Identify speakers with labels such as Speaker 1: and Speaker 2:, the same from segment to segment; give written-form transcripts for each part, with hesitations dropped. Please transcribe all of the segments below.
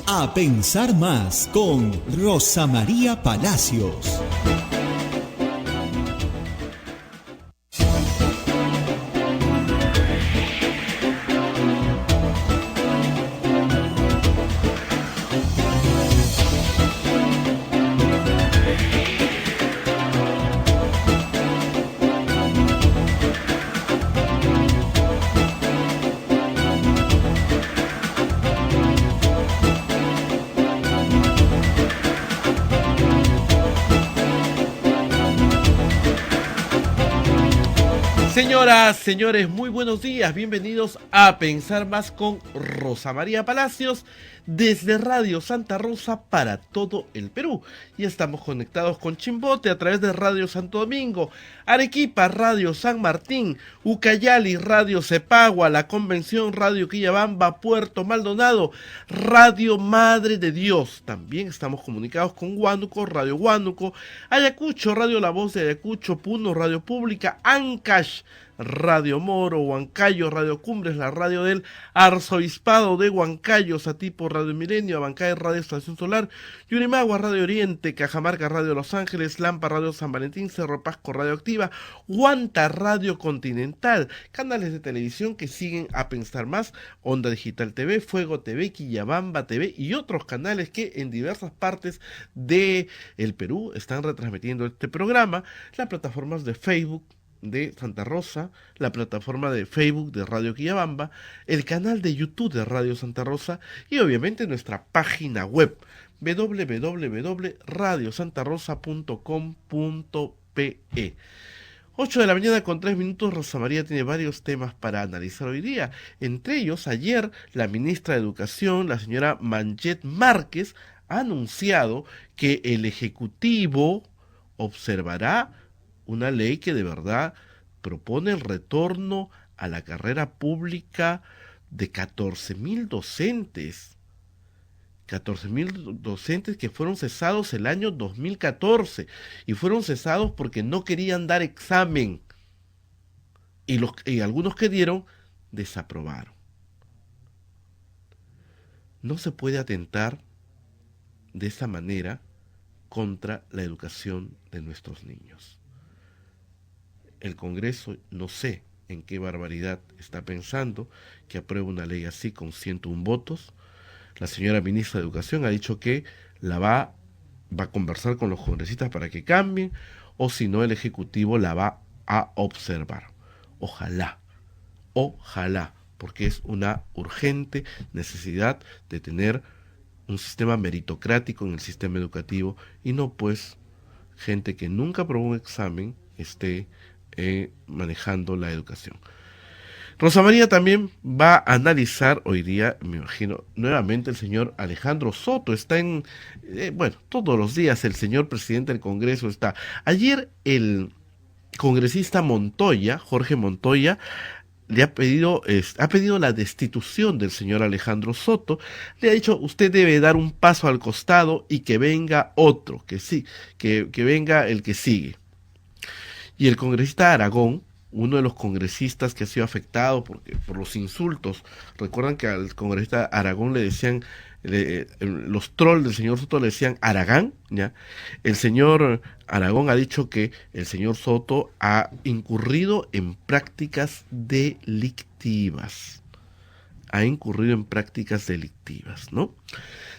Speaker 1: A pensar más con Rosa María Palacios.
Speaker 2: Señoras, señores, muy buenos días, bienvenidos a Pensar Más con Rosa María Palacios desde Radio Santa Rosa para todo el Perú. Y estamos conectados con Chimbote a través de Radio Santo Domingo, Arequipa, Radio San Martín, Ucayali, Radio Cepagua, La Convención, Radio Quillabamba, Puerto Maldonado, Radio Madre de Dios. También estamos comunicados con Huánuco, Radio Huánuco, Ayacucho, Radio La Voz de Ayacucho, Puno, Radio Pública, Ancash, Radio Moro, Huancayo, Radio Cumbres, la radio del Arzobispado de Huancayo, Satipo, Radio Milenio, Abancay, Radio Estación Solar, Yurimagua, Radio Oriente, Cajamarca, Radio Los Ángeles, Lampa, Radio San Valentín, Cerro Pasco, Radio Activa, Huanta, Radio Continental, canales de televisión que siguen a Pensar Más, Onda Digital TV, Fuego TV, Quillabamba TV y otros canales que en diversas partes de el Perú están retransmitiendo este programa, las plataformas de Facebook de Santa Rosa, la plataforma de Facebook de Radio Quillabamba, el canal de YouTube de Radio Santa Rosa y obviamente nuestra página web www.radiosantarosa.com.pe. 8 de la mañana con 3 minutos, Rosa María tiene varios temas para analizar hoy día. Entre ellos, ayer la ministra de Educación, la señora Manchet Márquez, ha anunciado que el Ejecutivo observará una ley que de verdad propone el retorno a la carrera pública de 14.000 docentes. 14.000 docentes que fueron cesados el año 2014 y fueron cesados porque no querían dar examen y algunos que dieron desaprobaron. No se puede atentar de esa manera contra la educación de nuestros niños. El Congreso, no sé en qué barbaridad está pensando, que apruebe una ley así con 101 votos. La señora ministra de Educación ha dicho que va a conversar con los congresistas para que cambien, o si no, el Ejecutivo la va a observar. Ojalá, porque es una urgente necesidad de tener un sistema meritocrático en el sistema educativo y no pues gente que nunca aprobó un examen esté manejando la educación. Rosa María también va a analizar hoy día, me imagino, nuevamente el señor Alejandro Soto. Está todos los días el señor presidente del Congreso está. Ayer el congresista Montoya, Jorge Montoya, ha pedido la destitución del señor Alejandro Soto. Le ha dicho, usted debe dar un paso al costado y que venga otro, que venga el que sigue. Y el congresista Aragón, uno de los congresistas que ha sido afectado por los insultos, recuerdan que al congresista Aragón le decían, los trolls del señor Soto le decían Aragán, ¿ya? El señor Aragón ha dicho que el señor Soto ha incurrido en prácticas delictivas. ¿No?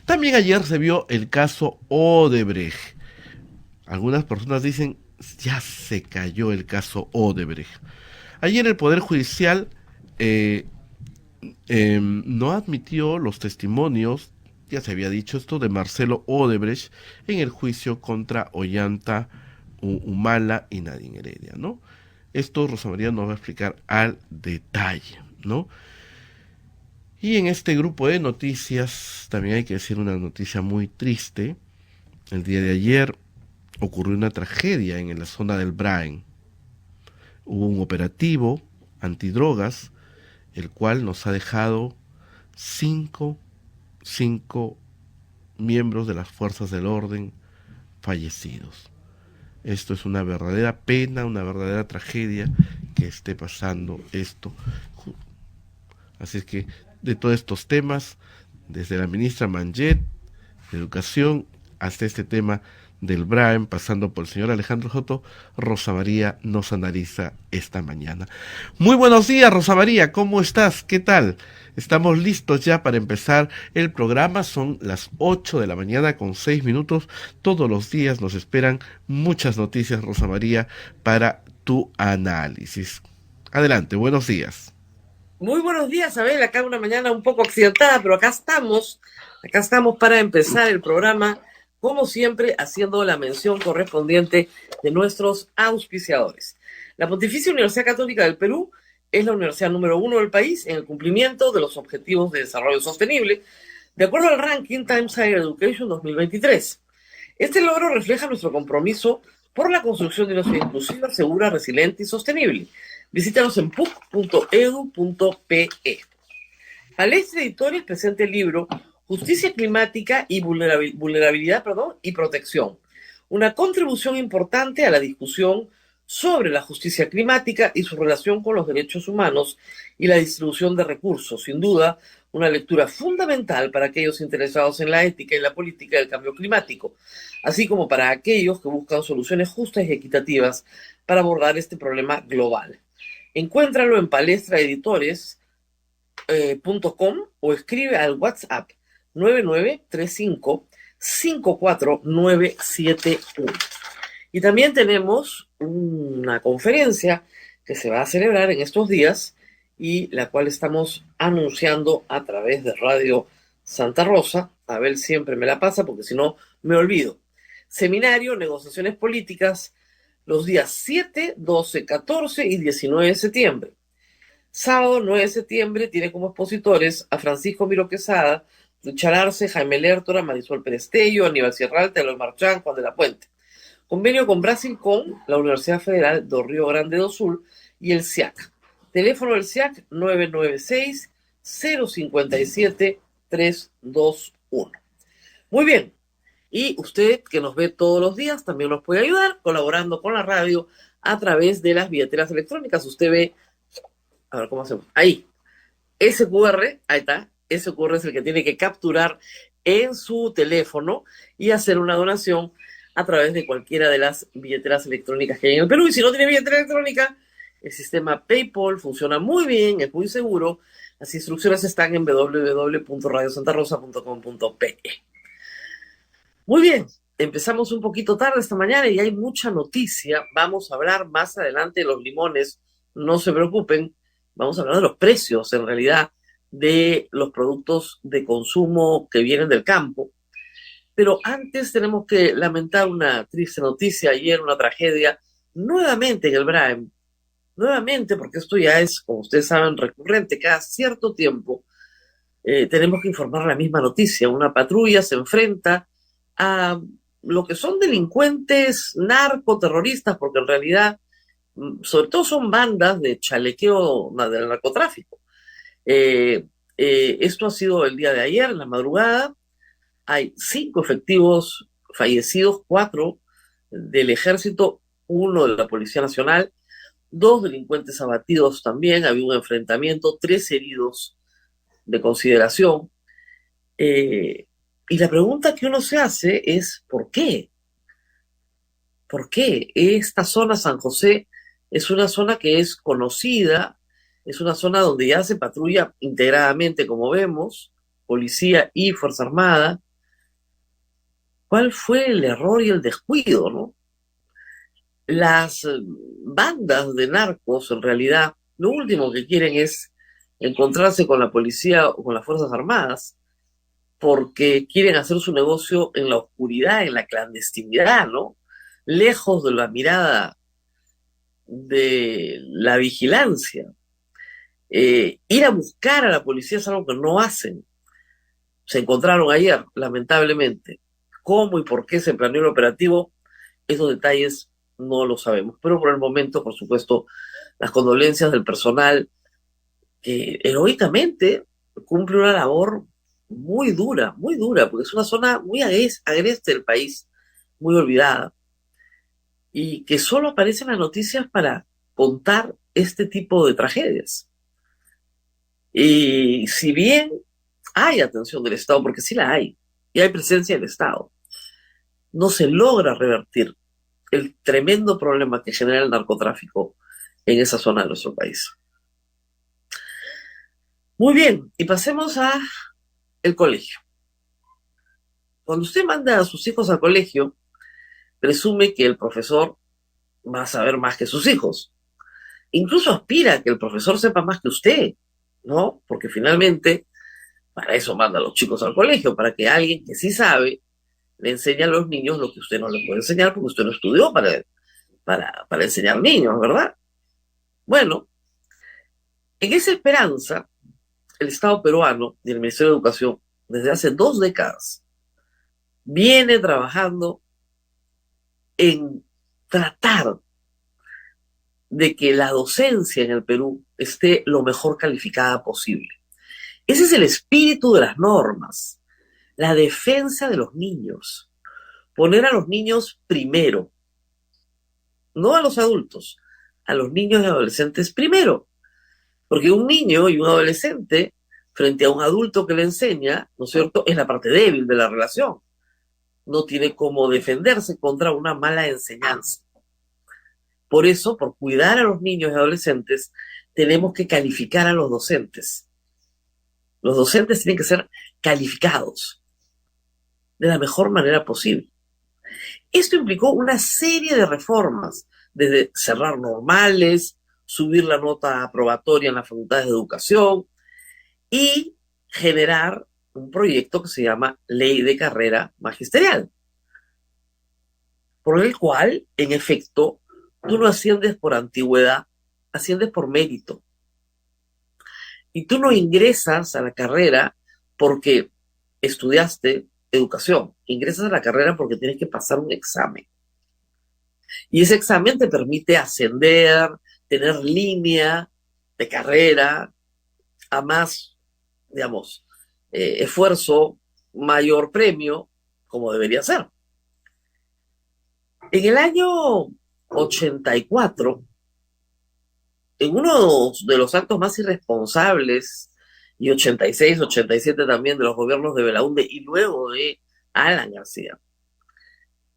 Speaker 2: También ayer se vio el caso Odebrecht. Algunas personas dicen, ya se cayó el caso Odebrecht. Ayer el Poder Judicial no admitió los testimonios, ya se había dicho esto, de Marcelo Odebrecht en el juicio contra Ollanta Humala y Nadine Heredia, ¿no? Esto Rosa María nos va a explicar al detalle, ¿no? Y en este grupo de noticias también hay que decir una noticia muy triste. El día de ayer ocurrió una tragedia en la zona del Braen. Hubo un operativo antidrogas, el cual nos ha dejado cinco miembros de las fuerzas del orden fallecidos. Esto es una verdadera pena, una verdadera tragedia que esté pasando esto. Así es que de todos estos temas desde la ministra Manget de Educación hasta este tema del BRAEM, pasando por el señor Alejandro Joto, Rosa María nos analiza esta mañana. Muy buenos días, Rosa María, ¿cómo estás? ¿Qué tal? Estamos listos ya para empezar el programa, son las 8 de la mañana con 6 minutos, todos los días nos esperan muchas noticias, Rosa María, para tu análisis. Adelante, buenos días.
Speaker 3: Muy buenos días, Abel, acá una mañana un poco accidentada, pero acá estamos para empezar el programa, como siempre, haciendo la mención correspondiente de nuestros auspiciadores. La Pontificia Universidad Católica del Perú es la universidad número 1 del país en el cumplimiento de los Objetivos de Desarrollo Sostenible, de acuerdo al ranking Times Higher Education 2023. Este logro refleja nuestro compromiso por la construcción de una ciudad inclusiva, segura, resiliente y sostenible. Visítanos en puc.edu.pe. Palestra Editores presenta el libro Justicia Climática y Vulnerabilidad y Protección, una contribución importante a la discusión sobre la justicia climática y su relación con los derechos humanos y la distribución de recursos. Sin duda, una lectura fundamental para aquellos interesados en la ética y la política del cambio climático, así como para aquellos que buscan soluciones justas y equitativas para abordar este problema global. Encuéntralo en palestraeditores.com o escribe al WhatsApp 9935-54971. Y también tenemos una conferencia que se va a celebrar en estos días y la cual estamos anunciando a través de Radio Santa Rosa. Abel siempre me la pasa porque si no me olvido. Seminario, negociaciones políticas, los días 7, 12, 14 y 19 de septiembre. Sábado 9 de septiembre tiene como expositores a Francisco Miro Quesada, Richard Arce, Jaime Lertora, Marisol Perestello, Aníbal Sierralta, Eloy Marchán, Juan de la Puente. Convenio con Brasilcom, la Universidad Federal do Río Grande do Sul y el SIAC. Teléfono del SIAC 996-057-321. Muy bien. Y usted, que nos ve todos los días, también nos puede ayudar colaborando con la radio a través de las billeteras electrónicas. Usted ve, a ver, ¿cómo hacemos? Ahí, ese QR, ahí está, ese QR es el que tiene que capturar en su teléfono y hacer una donación a través de cualquiera de las billeteras electrónicas que hay en el Perú. Y si no tiene billetera electrónica, el sistema PayPal funciona muy bien, es muy seguro. Las instrucciones están en www.radiosantarosa.com.pe. Muy bien, empezamos un poquito tarde esta mañana y hay mucha noticia. Vamos a hablar más adelante de los limones, no se preocupen. Vamos a hablar de los precios, en realidad, de los productos de consumo que vienen del campo. Pero antes tenemos que lamentar una triste noticia. Ayer una tragedia, nuevamente en el BRAEM. Nuevamente, porque esto ya es, como ustedes saben, recurrente. Cada cierto tiempo tenemos que informar la misma noticia. Una patrulla se enfrenta a lo que son delincuentes narcoterroristas, porque en realidad, sobre todo son bandas de chalequeo del narcotráfico. Esto ha sido el día de ayer, en la madrugada. Hay 5 efectivos fallecidos, 4 del Ejército, 1 de la Policía Nacional, 2 delincuentes abatidos también, había un enfrentamiento, 3 heridos de consideración. Y la pregunta que uno se hace es, ¿por qué? ¿Por qué? Esta zona, San José, es una zona que es conocida, es una zona donde ya se patrulla integradamente, como vemos, policía y Fuerza Armada. ¿Cuál fue el error y el descuido, no? Las bandas de narcos, en realidad, lo último que quieren es encontrarse con la policía o con las Fuerzas Armadas, porque quieren hacer su negocio en la oscuridad, en la clandestinidad, ¿no? Lejos de la mirada de la vigilancia. Ir a buscar a la policía es algo que no hacen. Se encontraron ayer, lamentablemente. ¿Cómo y por qué se planeó el operativo? Esos detalles no lo sabemos. Pero por el momento, por supuesto, las condolencias del personal que heroicamente cumple una labor muy dura, porque es una zona muy agreste del país, muy olvidada, y que solo aparecen las noticias para contar este tipo de tragedias. Y si bien hay atención del Estado, porque sí la hay, y hay presencia del Estado. No se logra revertir el tremendo problema que genera el narcotráfico en esa zona de nuestro país. Muy bien, y pasemos a el colegio. Cuando usted manda a sus hijos al colegio, presume que el profesor va a saber más que sus hijos. Incluso aspira a que el profesor sepa más que usted, ¿no? Porque finalmente, para eso manda a los chicos al colegio, para que alguien que sí sabe le enseñe a los niños lo que usted no le puede enseñar, porque usted no estudió para enseñar niños, ¿verdad? Bueno, en esa esperanza, el Estado peruano y el Ministerio de Educación, desde hace 2 décadas, viene trabajando en tratar de que la docencia en el Perú esté lo mejor calificada posible. Ese es el espíritu de las normas, la defensa de los niños, poner a los niños primero, no a los adultos, a los niños y adolescentes primero, porque un niño y un adolescente frente a un adulto que le enseña, ¿no es cierto?, es la parte débil de la relación, no tiene cómo defenderse contra una mala enseñanza. Por eso, por cuidar a los niños y adolescentes, tenemos que calificar a los docentes. Los docentes tienen que ser calificados de la mejor manera posible. Esto implicó una serie de reformas, desde cerrar normales, subir la nota aprobatoria en las facultades de educación y generar un proyecto que se llama Ley de Carrera Magisterial, por el cual, en efecto, tú no asciendes por antigüedad, asciendes por mérito. Y tú no ingresas a la carrera porque estudiaste educación, ingresas a la carrera porque tienes que pasar un examen. Y ese examen te permite ascender, tener línea de carrera, a más, digamos, esfuerzo, mayor premio, como debería ser. En el año 84, en uno de los actos más irresponsables, y 86, 87 también, de los gobiernos de Belaúnde y luego de Alan García,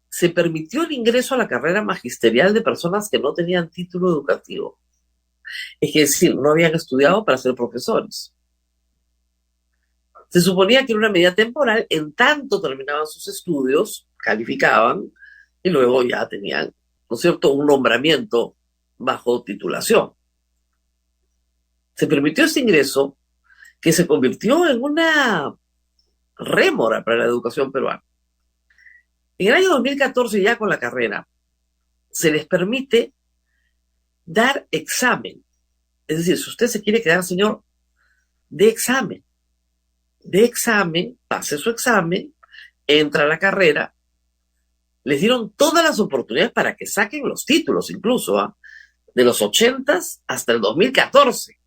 Speaker 3: se permitió el ingreso a la carrera magisterial de personas que no tenían título educativo. Es decir, no habían estudiado para ser profesores. Se suponía que era una medida temporal, en tanto terminaban sus estudios, calificaban, y luego ya tenían, ¿no es cierto?, un nombramiento bajo titulación. Se permitió este ingreso que se convirtió en una rémora para la educación peruana. En el año 2014, ya con la carrera, se les permite dar examen. Es decir, si usted se quiere quedar, señor, de examen, pase su examen, entra a la carrera. Les dieron todas las oportunidades para que saquen los títulos, incluso, de los 80s hasta el 2014.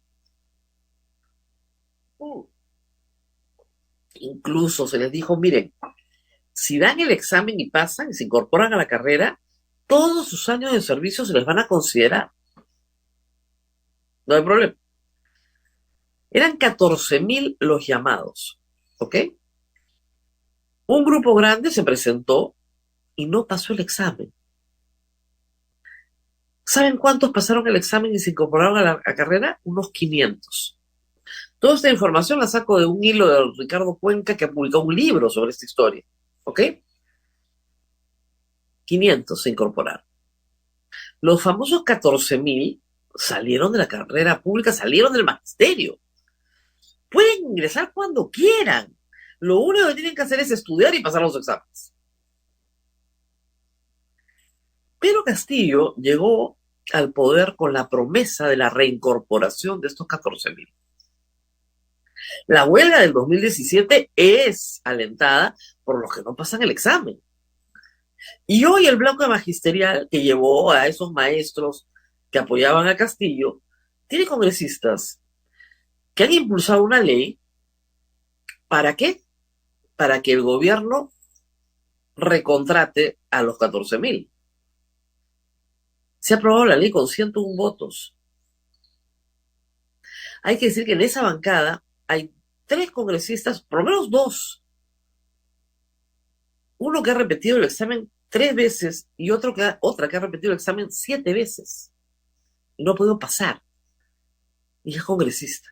Speaker 3: Incluso se les dijo, miren, si dan el examen y pasan y se incorporan a la carrera, todos sus años de servicio se les van a considerar. No hay problema. Eran 14.000 los llamados, ¿ok? Un grupo grande se presentó y no pasó el examen. ¿Saben cuántos pasaron el examen y se incorporaron a la carrera? Unos 500. Toda esta información la saco de un hilo de Ricardo Cuenca, que ha publicado un libro sobre esta historia, ¿ok? 500 se incorporaron. Los famosos 14.000 salieron de la carrera pública, salieron del magisterio. Pueden ingresar cuando quieran. Lo único que tienen que hacer es estudiar y pasar los exámenes. Pedro Castillo llegó al poder con la promesa de la reincorporación de estos 14.000. La huelga del 2017 es alentada por los que no pasan el examen. Y hoy el bloque magisterial que llevó a esos maestros que apoyaban a Castillo tiene congresistas que han impulsado una ley. ¿Para qué? Para que el gobierno recontrate a los 14.000. Se ha aprobado la ley con 101 votos. Hay que decir que en esa bancada hay 3 congresistas, por lo menos 2, uno que ha repetido el examen 3 veces y otra que ha repetido el examen 7 veces y no ha podido pasar, y es congresista.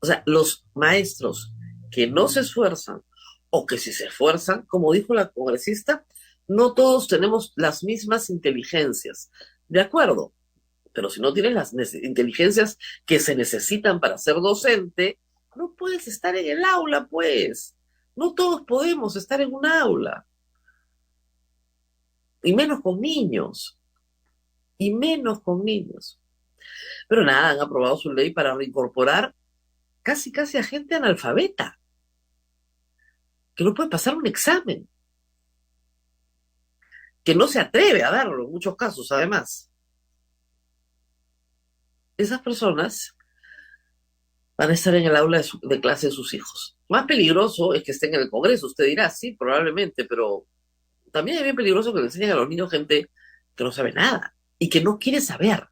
Speaker 3: O sea, los maestros que no se esfuerzan, o que si se esfuerzan, como dijo la congresista, no todos tenemos las mismas inteligencias. De acuerdo, pero si no tienes las inteligencias que se necesitan para ser docente, no puedes estar en el aula, pues. No todos podemos estar en un aula. Y menos con niños. Y menos con niños. Pero nada, han aprobado su ley para reincorporar casi a gente analfabeta, que no puede pasar un examen, que no se atreve a darlo en muchos casos, además. Esas personas van a estar en el aula de clase de sus hijos. Más peligroso es que estén en el Congreso. Usted dirá, sí, probablemente, pero también es bien peligroso que le enseñen a los niños gente que no sabe nada y que no quiere saber.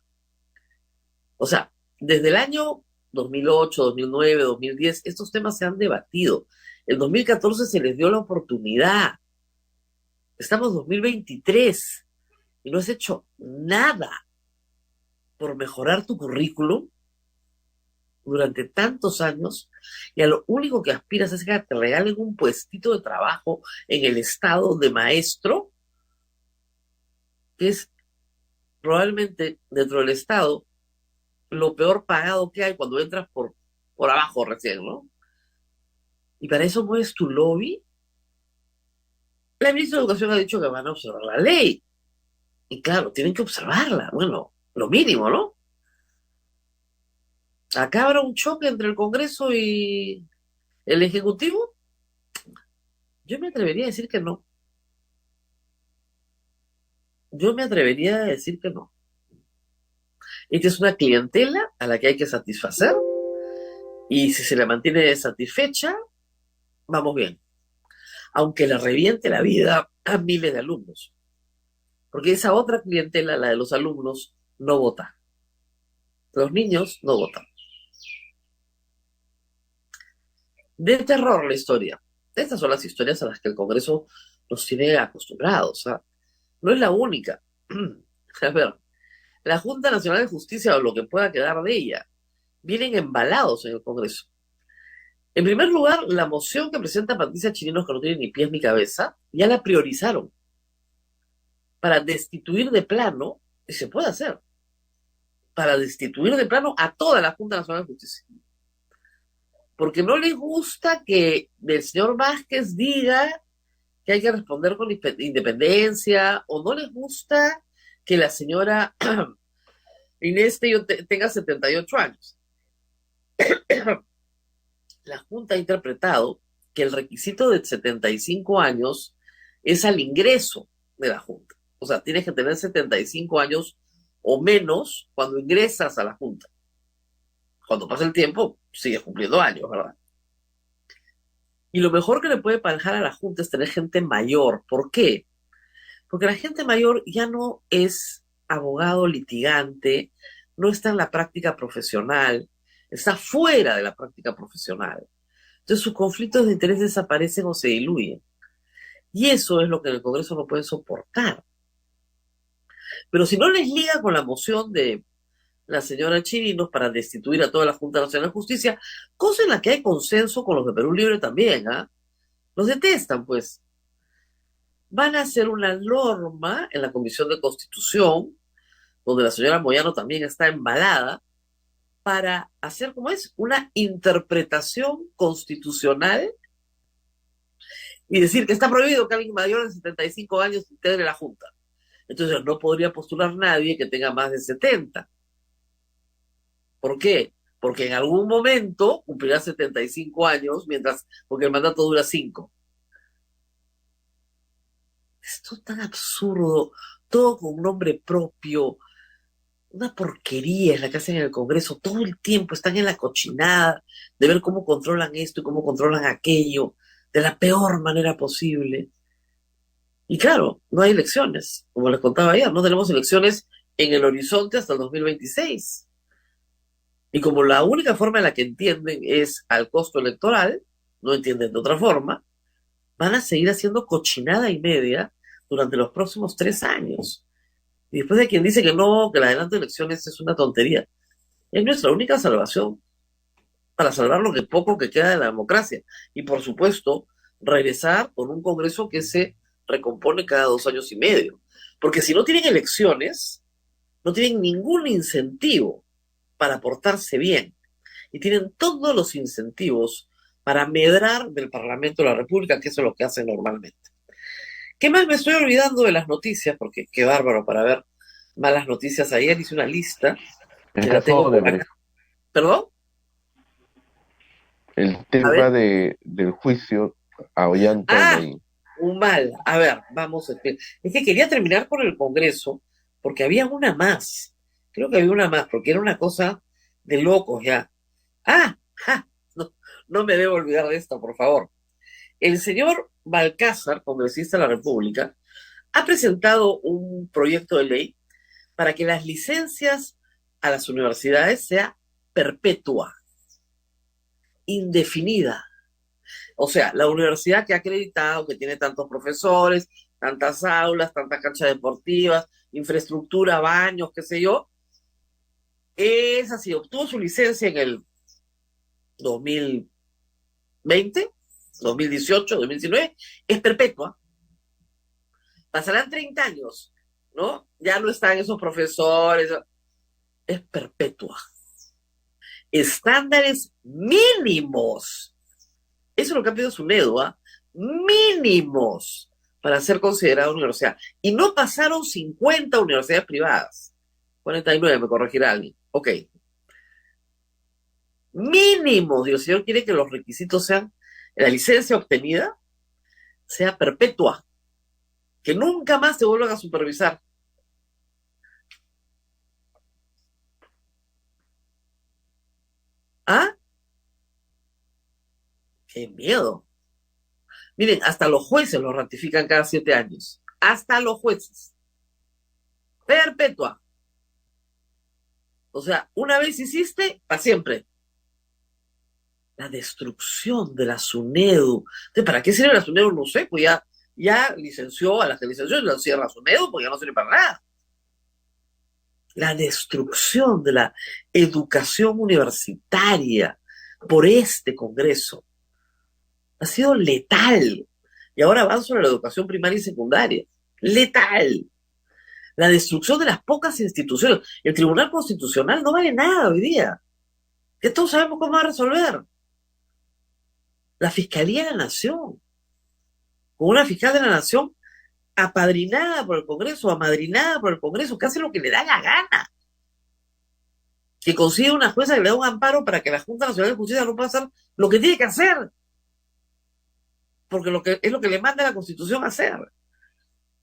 Speaker 3: O sea, desde el año 2008, 2009, 2010, estos temas se han debatido. En 2014 se les dio la oportunidad. Estamos en 2023 y no has hecho nada por mejorar tu currículum durante tantos años, y a lo único que aspiras es que te regalen un puestito de trabajo en el estado de maestro, que es probablemente dentro del estado lo peor pagado que hay cuando entras por abajo recién, ¿no? Y para eso mueves tu lobby. La ministra de Educación ha dicho que van a observar la ley. Y claro, tienen que observarla. Bueno, lo mínimo, ¿no? ¿Acá habrá un choque entre el Congreso y el Ejecutivo? Yo me atrevería a decir que no. Yo me atrevería a decir que no. Esta es una clientela a la que hay que satisfacer, y si se le mantiene satisfecha, vamos bien. Aunque le reviente la vida a miles de alumnos. Porque esa otra clientela, la de los alumnos, no vota. Los niños no votan. De terror la historia. Estas son las historias a las que el Congreso nos tiene acostumbrados. ¿Ah? No es la única. A ver, la Junta Nacional de Justicia, o lo que pueda quedar de ella, vienen embalados en el Congreso. En primer lugar, la moción que presenta Patricia Chirinos, que no tiene ni pies ni cabeza, ya la priorizaron para destituir de plano, y se puede hacer, para destituir de plano a toda la Junta Nacional de Justicia. Porque no les gusta que el señor Vázquez diga que hay que responder con independencia, o no les gusta que la señora Inés tenga 78 años. La Junta ha interpretado que el requisito de 75 años es al ingreso de la Junta. O sea, tienes que tener 75 años o menos cuando ingresas a la Junta. Cuando pasa el tiempo, sigues cumpliendo años, ¿verdad? Y lo mejor que le puede pasar a la Junta es tener gente mayor. ¿Por qué? Porque la gente mayor ya no es abogado litigante, no está en la práctica profesional, está fuera de la práctica profesional. Entonces sus conflictos de interés desaparecen o se diluyen. Y eso es lo que en el Congreso no puede soportar. Pero si no les liga con la moción de la señora Chirinos para destituir a toda la Junta Nacional de Justicia, cosa en la que hay consenso con los de Perú Libre también, ¿ah? Los detestan, pues. Van a hacer una norma en la Comisión de Constitución, donde la señora Moyano también está embalada, para hacer, ¿cómo es?, una interpretación constitucional y decir que está prohibido que alguien mayor de 75 años integre la Junta. Entonces no podría postular nadie que tenga más de 70. ¿Por qué? Porque en algún momento cumplirá 75 años, porque el mandato dura 5. Esto es tan absurdo, todo con un nombre propio, una porquería es la que hacen en el Congreso, todo el tiempo están en la cochinada de ver cómo controlan esto y cómo controlan aquello, de la peor manera posible. Y claro, no hay elecciones, como les contaba ayer, no tenemos elecciones en el horizonte hasta el 2026. Y como la única forma en la que entienden es al costo electoral, no entienden de otra forma, van a seguir haciendo cochinada y media durante los próximos 3 años. Y después de quien dice que no, que el adelanto de elecciones es una tontería. Es nuestra única salvación para salvar lo que poco que queda de la democracia. Y por supuesto, regresar con un Congreso que se recompone cada 2 años y medio. Porque si no tienen elecciones, no tienen ningún incentivo para portarse bien. Y tienen todos los incentivos para medrar del Parlamento de la República, que eso es lo que hacen normalmente. ¿Qué más me estoy olvidando de las noticias? Porque qué bárbaro para ver malas noticias. Ayer hice una lista
Speaker 4: El
Speaker 3: que la
Speaker 4: caso
Speaker 3: tengo por acá.
Speaker 4: Odebrecht,
Speaker 3: ¿Perdón?
Speaker 4: el
Speaker 3: A ver.
Speaker 4: tema del juicio a Ollanta
Speaker 3: Ah,
Speaker 4: Humala.
Speaker 3: un mal. A ver, vamos. Es que quería terminar con el Congreso porque había una más. Creo que había una más, porque era una cosa de locos ya. Ah, ja, no, no me debo olvidar de esto, por favor. El señor Balcázar, congresista de la República, ha presentado un proyecto de ley para que las licencias a las universidades sea perpetua, indefinida. O sea, la universidad que ha acreditado que tiene tantos profesores, tantas aulas, tantas canchas deportivas, infraestructura, baños, qué sé yo, es así, obtuvo su licencia en el 2020, 2018, 2019, es perpetua. Pasarán 30 años, ¿no? Ya no están esos profesores, es perpetua. Estándares mínimos. Eso es lo que ha pedido SUNEDU, ¿ah? Mínimos para ser considerada universidad. Y no pasaron 50 universidades privadas. 49, me corregirá alguien. Ok. Mínimos. Y el señor quiere que los requisitos sean, la licencia obtenida sea perpetua. Que nunca más se vuelvan a supervisar. ¿Ah? ¡Qué miedo! Miren, hasta los jueces lo ratifican cada 7 años. Hasta los jueces. Perpetua. O sea, una vez hiciste, para siempre. La destrucción de la SUNEDU. Entonces, ¿para qué sirve la SUNEDU? No sé, pues ya licenció a las que licenció y la cierra la SUNEDU, porque ya no sirve para nada. La destrucción de la educación universitaria por este Congreso ha sido letal. Y ahora avanzo sobre la educación primaria y secundaria. Letal. La destrucción de las pocas instituciones. El Tribunal Constitucional no vale nada hoy día. Que todos sabemos cómo va a resolver. La Fiscalía de la Nación. Con una fiscal de la Nación apadrinada por el Congreso, amadrinada por el Congreso, que hace lo que le da la gana. Que consigue una jueza que le da un amparo para que la Junta Nacional de Justicia no pueda hacer lo que tiene que hacer. Porque es lo que le manda la Constitución hacer.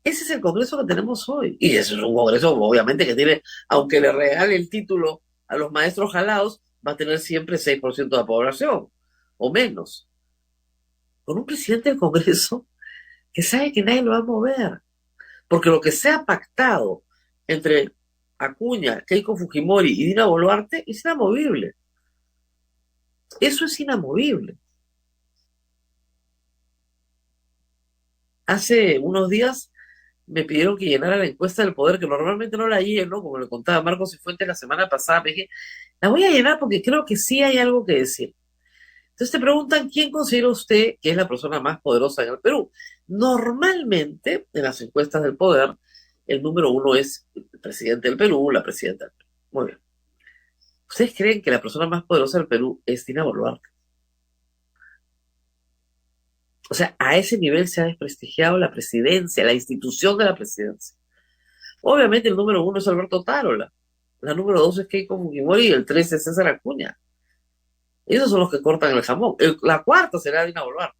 Speaker 3: Ese es el Congreso que tenemos hoy. Y ese es un Congreso, obviamente, que tiene, aunque le regale el título a los maestros jalados, va a tener siempre 6% de la población, o menos. Con un presidente del Congreso que sabe que nadie lo va a mover. Porque lo que se ha pactado entre Acuña, Keiko Fujimori y Dina Boluarte es inamovible. Eso es inamovible. Hace unos días me pidieron que llenara la encuesta del poder, que normalmente no la lleno, como le contaba Marcos Cifuentes la semana pasada. Me dije, la voy a llenar porque creo que sí hay algo que decir. Entonces te preguntan, ¿quién considera usted que es la persona más poderosa en el Perú? Normalmente, en las encuestas del poder, el número 1 es el presidente del Perú, la presidenta del Perú. Muy bien. ¿Ustedes creen que la persona más poderosa del Perú es Dina Boluarte? O sea, a ese nivel se ha desprestigiado la presidencia, la institución de la presidencia. Obviamente el número 1 es Alberto Tarola, la número 2 es Keiko Fujimori y el 3 es César Acuña. Esos son los que cortan el jamón. La cuarta será Dina Boluarte.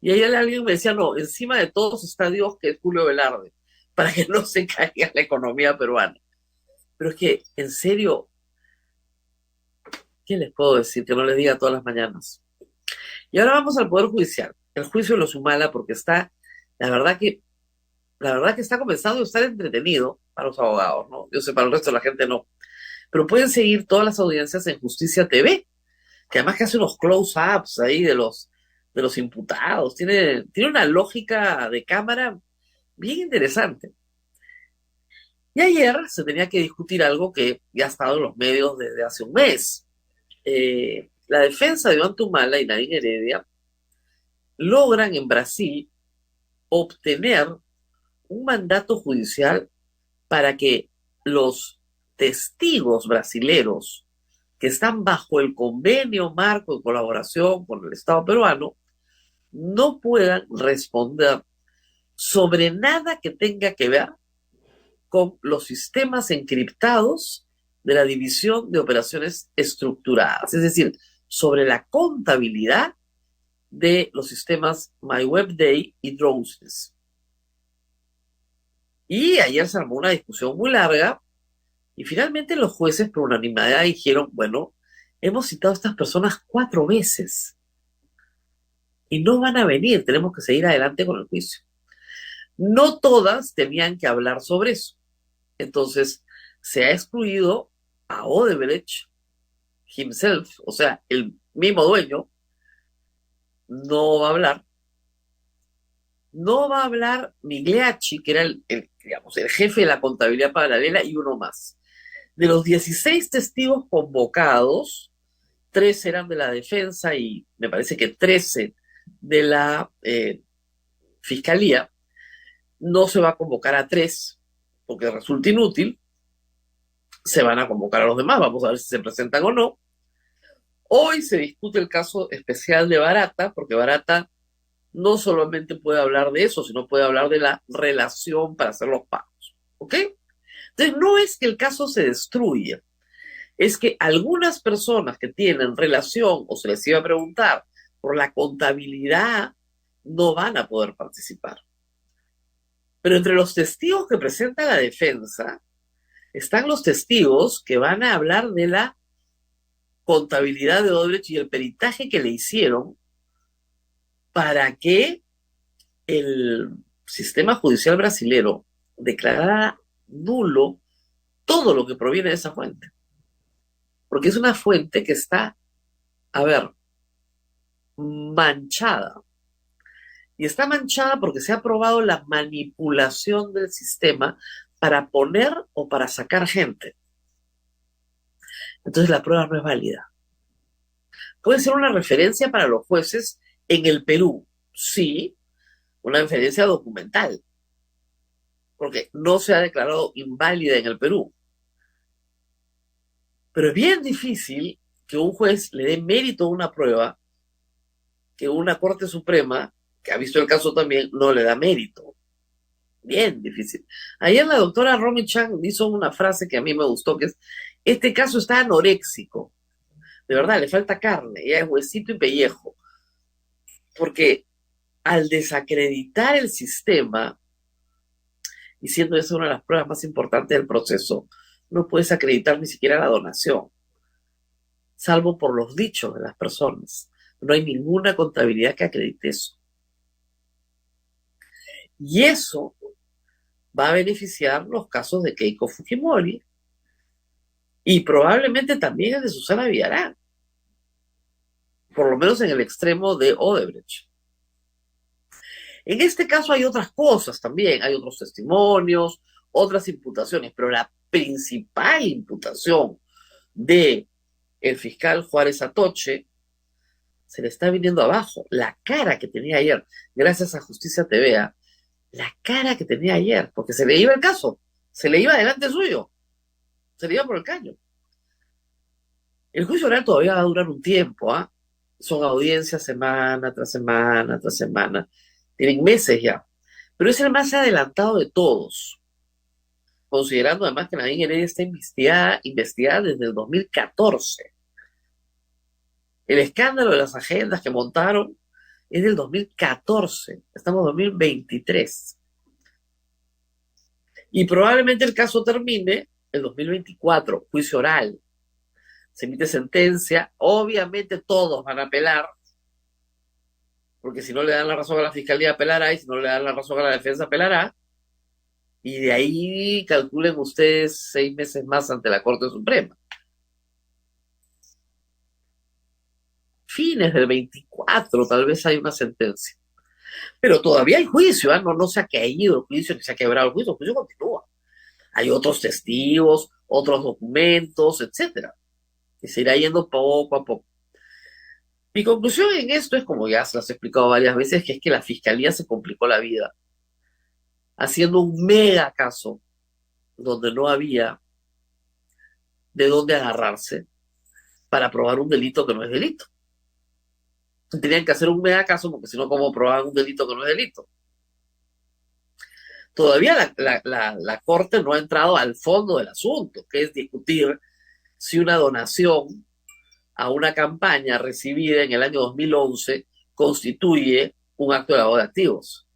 Speaker 3: Y ahí alguien me decía, no, encima de todos está Dios, que es Julio Velarde, para que no se caiga la economía peruana. Pero es que, en serio, ¿qué les puedo decir? Que no les diga todas las mañanas. Y ahora vamos al Poder Judicial. El juicio de los Humala, porque la verdad que está comenzando a estar entretenido para los abogados, ¿no? Yo sé, para el resto de la gente no. Pero pueden seguir todas las audiencias en Justicia TV, que además que hace unos close-ups ahí de los imputados. Tiene una lógica de cámara bien interesante. Y ayer se tenía que discutir algo que ya ha estado en los medios desde hace un mes. La defensa de Ollanta Humala y Nadine Heredia logran en Brasil obtener un mandato judicial para que los testigos brasileros que están bajo el convenio marco de colaboración con el Estado peruano no puedan responder sobre nada que tenga que ver con los sistemas encriptados de la División de Operaciones Estructuradas, es decir, sobre la contabilidad de los sistemas MyWebDay y Drones. Y ayer se armó una discusión muy larga y finalmente los jueces por unanimidad dijeron, bueno, hemos citado a estas personas 4 veces y no van a venir, tenemos que seguir adelante con el juicio. No todas tenían que hablar sobre eso. Entonces se ha excluido a Odebrecht himself, o sea, el mismo dueño, no va a hablar. No va a hablar Migliacci, que era el jefe de la contabilidad paralela, y uno más. De los 16 testigos convocados, 3 eran de la defensa y me parece que 13 de la fiscalía. No se va a convocar a 3 porque resulta inútil. Se van a convocar a los demás, vamos a ver si se presentan o no. Hoy se discute el caso especial de Barata, porque Barata no solamente puede hablar de eso, sino puede hablar de la relación para hacer los pagos. ¿Ok? Entonces, no es que el caso se destruya, es que algunas personas que tienen relación, o se les iba a preguntar, por la contabilidad, no van a poder participar. Pero entre los testigos que presenta la defensa, están los testigos que van a hablar de la contabilidad de Odebrecht y el peritaje que le hicieron para que el sistema judicial brasilero declarara nulo todo lo que proviene de esa fuente. Porque es una fuente que está, manchada. Y está manchada porque se ha probado la manipulación del sistema para poner o para sacar gente. Entonces la prueba no es válida. Puede ser una referencia para los jueces en el Perú, sí, una referencia documental, porque no se ha declarado inválida en el Perú. Pero es bien difícil que un juez le dé mérito a una prueba que una Corte Suprema, que ha visto el caso también, no le da mérito. Bien difícil. Ayer la doctora Romy Chang hizo una frase que a mí me gustó, que es, este caso está anoréxico. De verdad, le falta carne, ya es huesito y pellejo. Porque al desacreditar el sistema, y siendo esa una de las pruebas más importantes del proceso, no puedes acreditar ni siquiera la donación, salvo por los dichos de las personas. No hay ninguna contabilidad que acredite eso. Y eso va a beneficiar los casos de Keiko Fujimori y probablemente también el de Susana Villarán, por lo menos en el extremo de Odebrecht. En este caso hay otras cosas también, hay otros testimonios, otras imputaciones, pero la principal imputación de el fiscal Juárez Atoche se le está viniendo abajo. La cara que tenía ayer, gracias a Justicia TV, la cara que tenía ayer, porque se le iba el caso, se le iba delante suyo, se le iba por el caño. El juicio oral todavía va a durar un tiempo, son audiencias semana tras semana tras semana, tienen meses ya, pero es el más adelantado de todos, considerando además que Nadine Heredia está investigada desde el 2014. El escándalo de las agendas que montaron es del 2014, estamos en 2023. Y probablemente el caso termine en 2024, juicio oral. Se emite sentencia, obviamente todos van a apelar, porque si no le dan la razón a la fiscalía apelará, y si no le dan la razón a la defensa apelará, y de ahí calculen ustedes 6 meses más ante la Corte Suprema. fines del 24 tal vez hay una sentencia. Pero todavía hay juicio, ¿eh? No se ha caído el juicio, ni se ha quebrado el juicio continúa. Hay otros testigos, otros documentos, etcétera. Y se irá yendo poco a poco. Mi conclusión en esto es, como ya se las he explicado varias veces, que es que la fiscalía se complicó la vida, haciendo un mega caso donde no había de dónde agarrarse para probar un delito que no es delito. Tenían que hacer un mega caso porque si no, ¿cómo probaban un delito que no es delito? Todavía la Corte no ha entrado al fondo del asunto, que es discutir si una donación a una campaña recibida en el año 2011 constituye un acto de lavado de activos.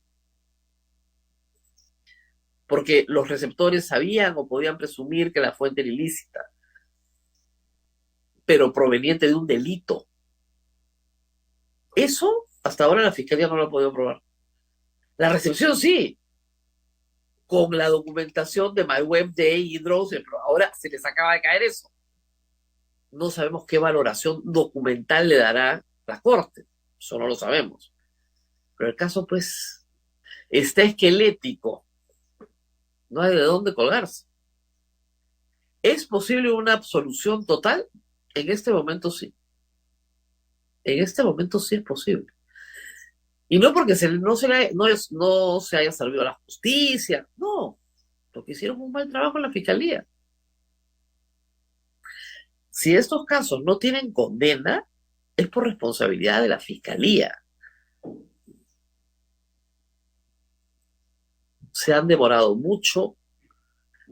Speaker 3: Porque los receptores sabían o podían presumir que la fuente era ilícita, pero proveniente de un delito. Eso hasta ahora la Fiscalía no lo ha podido probar. La recepción sí, con la documentación de MyWeb, de y Drosel, pero ahora se les acaba de caer eso. No sabemos qué valoración documental le dará la Corte, eso no lo sabemos. Pero el caso, pues, está esquelético, no hay de dónde colgarse. ¿Es posible una absolución total? En este momento sí. En este momento sí es posible. Y no porque no se haya servido a la justicia, no, porque hicieron un mal trabajo en la Fiscalía. Si estos casos no tienen condena, es por responsabilidad de la Fiscalía. Se han demorado mucho,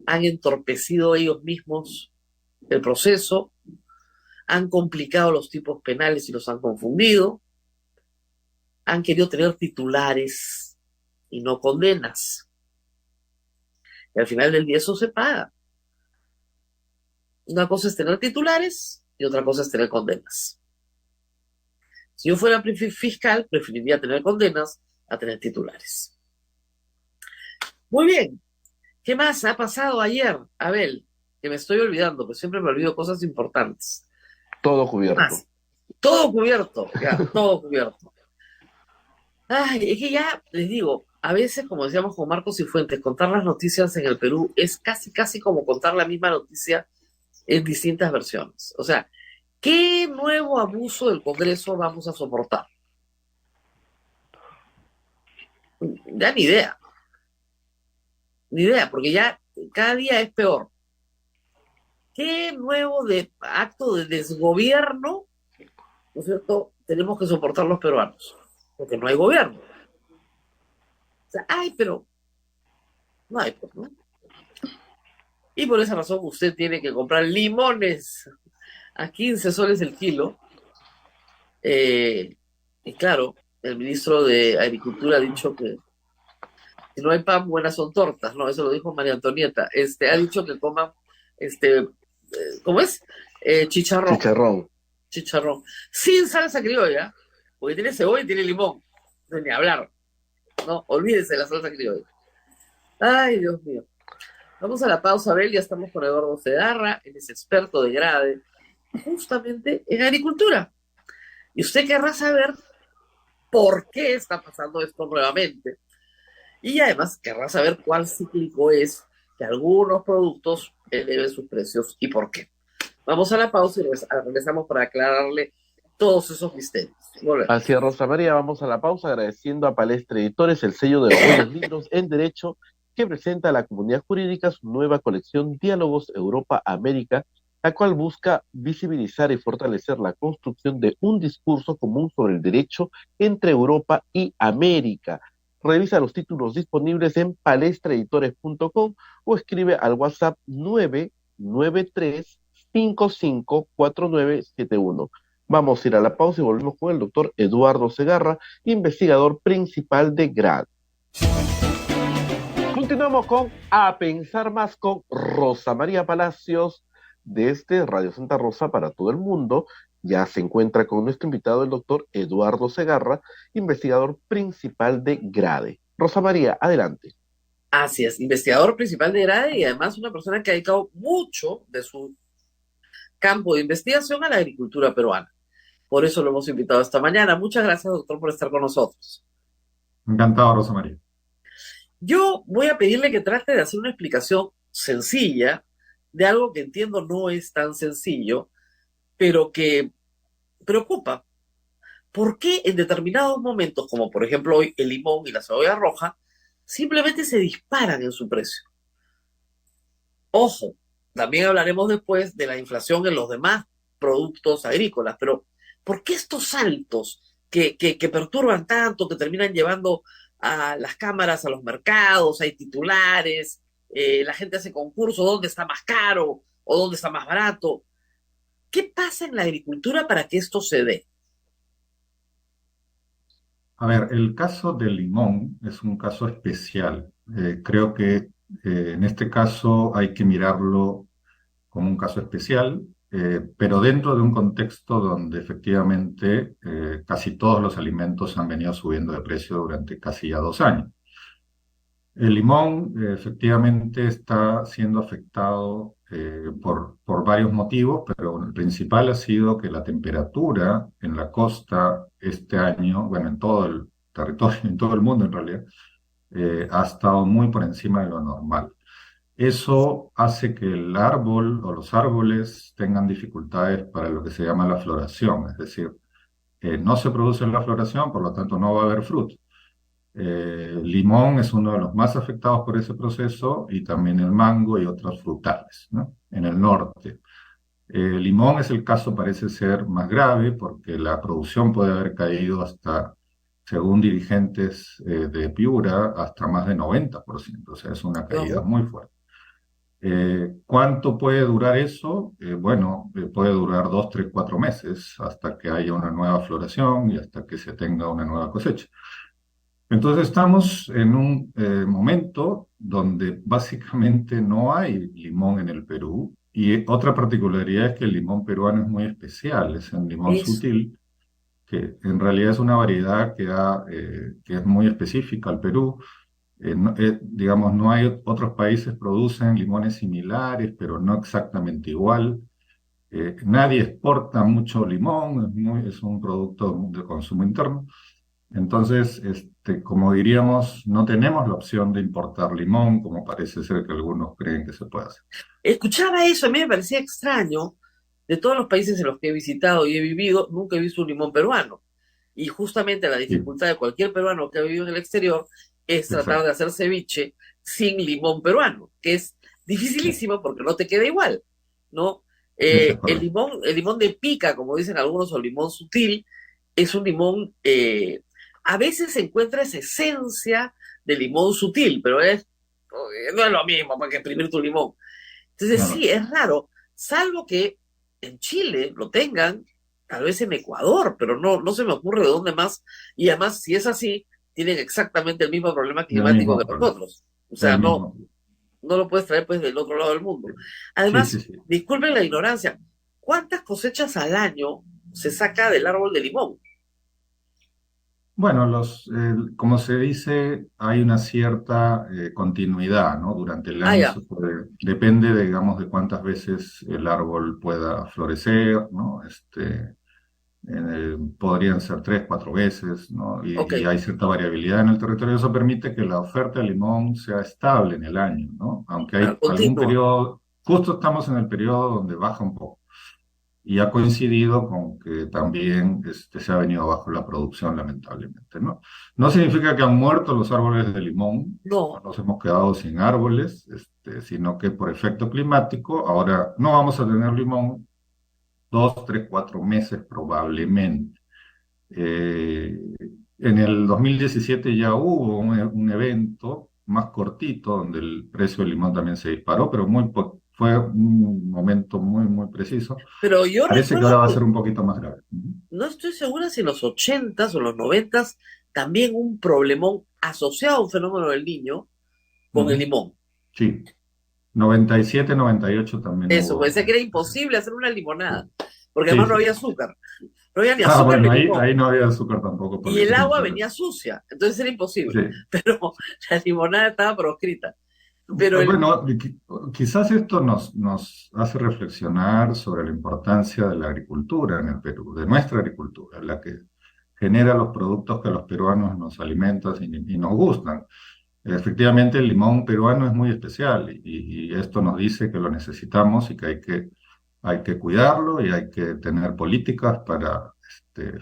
Speaker 3: han entorpecido ellos mismos el proceso, han complicado los tipos penales y los han confundido, han querido tener titulares y no condenas. Y al final del día eso se paga. Una cosa es tener titulares y otra cosa es tener condenas. Si yo fuera fiscal, preferiría tener condenas a tener titulares. Muy bien. ¿Qué más ha pasado ayer, Abel? Que me estoy olvidando, pero siempre me olvido cosas importantes.
Speaker 4: Todo cubierto.
Speaker 3: Todo cubierto, ya, todo cubierto. Ay, es que ya les digo, a veces, como decíamos con Marcos y Fuentes, contar las noticias en el Perú es casi como contar la misma noticia en distintas versiones. O sea, ¿qué nuevo abuso del Congreso vamos a soportar? Ya ni idea. Ni idea, porque ya cada día es peor. ¿Qué nuevo acto de desgobierno, ¿no es cierto?, tenemos que soportar los peruanos? Porque no hay gobierno. O sea, pero no hay, pues, ¿no? Y por esa razón usted tiene que comprar limones a 15 soles el kilo. Y claro, el ministro de Agricultura ha dicho que si no hay pan, buenas son tortas, ¿no? Eso lo dijo María Antonieta. Ha dicho que coman, ¿cómo es? Chicharrón. Chicharrón. Sin salsa criolla, porque tiene cebolla y tiene limón. No, ni hablar. No, olvídense de la salsa criolla. Ay, Dios mío. Vamos a la pausa, Abel, ya estamos con Eduardo Segarra, él es experto de grade, justamente en agricultura. Y usted querrá saber por qué está pasando esto nuevamente. Y además querrá saber cuál cíclico es que algunos productos eleven sus precios y por qué. Vamos a la pausa y regresamos para aclararle todos esos misterios.
Speaker 4: Así es, Rosa María, vamos a la pausa agradeciendo a Palestra Editores el sello de los buenos libros en Derecho que presenta a la comunidad jurídica su nueva colección Diálogos Europa-América, la cual busca visibilizar y fortalecer la construcción de un discurso común sobre el derecho entre Europa y América. Revisa los títulos disponibles en palestraeditores.com o escribe al WhatsApp 993-554971. Vamos a ir a la pausa y volvemos con el doctor Eduardo Segarra, investigador principal de GRAD. Continuamos con A Pensar Más con Rosa María Palacios desde Radio Santa Rosa para todo el mundo. Ya se encuentra con nuestro invitado, el doctor Eduardo Segarra, investigador principal de GRADE. Rosa María, adelante.
Speaker 3: Así es, investigador principal de GRADE y además una persona que ha dedicado mucho de su campo de investigación a la agricultura peruana. Por eso lo hemos invitado esta mañana. Muchas gracias, doctor, por estar con nosotros.
Speaker 5: Encantado, Rosa María.
Speaker 3: Yo voy a pedirle que trate de hacer una explicación sencilla de algo que entiendo no es tan sencillo, pero que preocupa. ¿Por qué en determinados momentos, como por ejemplo hoy el limón y la cebolla roja, simplemente se disparan en su precio? Ojo, también hablaremos después de la inflación en los demás productos agrícolas, pero ¿por qué estos saltos que perturban tanto, que terminan llevando a las cámaras, a los mercados, hay titulares, la gente hace concursos, dónde está más caro o dónde está más barato? ¿Qué pasa en la agricultura para que esto se dé?
Speaker 5: A ver, el caso del limón es un caso especial. Creo que en este caso hay que mirarlo como un caso especial, pero dentro de un contexto donde efectivamente casi todos los alimentos han venido subiendo de precio durante casi ya 2 años. El limón efectivamente está siendo afectado por varios motivos, pero el principal ha sido que la temperatura en la costa este año, bueno, en todo el territorio, en todo el mundo en realidad, ha estado muy por encima de lo normal. Eso hace que el árbol o los árboles tengan dificultades para lo que se llama la floración, es decir, no se produce la floración, por lo tanto no va a haber fruto. Limón es uno de los más afectados por ese proceso y también el mango y otros frutales, ¿no? En el norte. Limón es el caso, parece ser más grave porque la producción puede haber caído hasta, según dirigentes de Piura, hasta más de 90%, o sea, es una caída
Speaker 3: Ojo.
Speaker 5: muy fuerte. ¿Cuánto puede durar eso? Bueno, puede durar 2, 3, 4 meses hasta que haya una nueva floración y hasta que se tenga una nueva cosecha. Entonces estamos en un momento donde básicamente no hay limón en el Perú y otra particularidad es que el limón peruano es muy especial, es el limón
Speaker 3: Eso.
Speaker 5: sutil, que en realidad es una variedad que es muy específica al Perú. Digamos, no hay otros países producen limones similares, pero no exactamente igual. Nadie exporta mucho limón, es un producto de consumo interno. Entonces, como diríamos, no tenemos la opción de importar limón, como parece ser que algunos creen que se puede hacer.
Speaker 3: Escuchaba eso, a mí me parecía extraño. De todos los países en los que he visitado y he vivido, nunca he visto un limón peruano. Y justamente la
Speaker 5: Sí,
Speaker 3: dificultad de cualquier peruano que ha vivido en el exterior es tratar de
Speaker 5: exacto.
Speaker 3: hacer ceviche sin limón peruano, que es
Speaker 5: Sí,
Speaker 3: dificilísimo porque no te queda igual, ¿no?
Speaker 5: eso es correcto.
Speaker 3: El limón de pica, como dicen algunos, o limón sutil, es un limón, a veces se encuentra esa esencia de limón sutil, pero no es lo mismo para que exprimir tu limón. Entonces
Speaker 5: No, no.
Speaker 3: sí, es raro, salvo que en Chile lo tengan, tal vez en Ecuador, pero no se me ocurre de dónde más. Y además, si es así, tienen exactamente el mismo problema
Speaker 5: El
Speaker 3: climático que
Speaker 5: mismo problema.
Speaker 3: nosotros. O sea,
Speaker 5: El mismo.
Speaker 3: no lo puedes traer pues del otro lado del mundo.
Speaker 5: Sí, sí,
Speaker 3: Además,
Speaker 5: sí.
Speaker 3: disculpen la ignorancia, ¿cuántas cosechas al año se saca del árbol de limón?
Speaker 5: Bueno, como se dice, hay una cierta continuidad, ¿no? Durante el
Speaker 3: Ah,
Speaker 5: año
Speaker 3: ya,
Speaker 5: depende, digamos, de cuántas veces el árbol pueda florecer, ¿no? Podrían ser 3, 4 veces, ¿no?
Speaker 3: ok,
Speaker 5: Y hay cierta variabilidad en el territorio. Eso permite que la oferta de limón sea estable en el año, ¿no? Aunque hay algún
Speaker 3: continúa.
Speaker 5: periodo, justo estamos en el periodo donde baja un poco. Y ha coincidido con que también se ha venido abajo la producción, lamentablemente, ¿no? No significa que han muerto los árboles de limón, no
Speaker 3: No,
Speaker 5: nos hemos quedado sin árboles, sino que por efecto climático ahora no vamos a tener limón 2, 3, 4 meses probablemente. Eh, en el 2017 ya hubo un evento más cortito donde el precio del limón también se disparó, pero fue un momento muy, muy preciso.
Speaker 3: pero yo
Speaker 5: Parece que
Speaker 3: recuerdo
Speaker 5: ahora va a
Speaker 3: que
Speaker 5: ser un poquito más grave. Ujú.
Speaker 3: no estoy segura si en los 80s o los 90s también un problemón asociado a un fenómeno del niño con el
Speaker 5: Ujú.
Speaker 3: limón.
Speaker 5: Sí, 97, 98 también
Speaker 3: Eso,
Speaker 5: hubo.
Speaker 3: pensé que era imposible hacer una limonada, porque
Speaker 5: Sí,
Speaker 3: además no
Speaker 5: sí,
Speaker 3: había
Speaker 5: sí.
Speaker 3: azúcar, no había ni
Speaker 5: Ah,
Speaker 3: azúcar ni
Speaker 5: bueno,
Speaker 3: limón,
Speaker 5: ahí no había azúcar tampoco,
Speaker 3: y
Speaker 5: porque
Speaker 3: el
Speaker 5: eso es
Speaker 3: agua
Speaker 5: natural.
Speaker 3: venía sucia, entonces era imposible,
Speaker 5: Sí,
Speaker 3: pero la limonada estaba proscrita. Pero
Speaker 5: Bueno, quizás esto nos hace reflexionar sobre la importancia de la agricultura en el Perú, de nuestra agricultura, la que genera los productos que a los peruanos nos alimentan y nos gustan. Efectivamente, el limón peruano es muy especial y esto nos dice que lo necesitamos y que hay que cuidarlo y hay que tener políticas para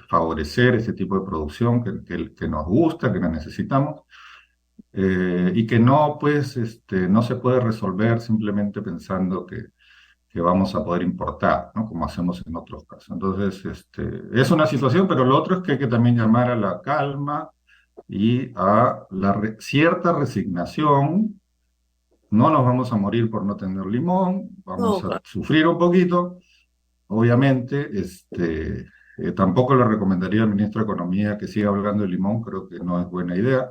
Speaker 5: favorecer ese tipo de producción que nos gusta, que la necesitamos y que no, pues, no se puede resolver simplemente pensando que vamos a poder importar, ¿no? Como hacemos en otros casos. Entonces, es una situación, pero lo otro es que hay que también llamar a la calma y a la cierta resignación. No nos vamos a morir por no tener limón, vamos
Speaker 3: no,
Speaker 5: a sufrir un poquito, obviamente. Tampoco le recomendaría al ministro de Economía que siga hablando de limón, creo que no es buena idea.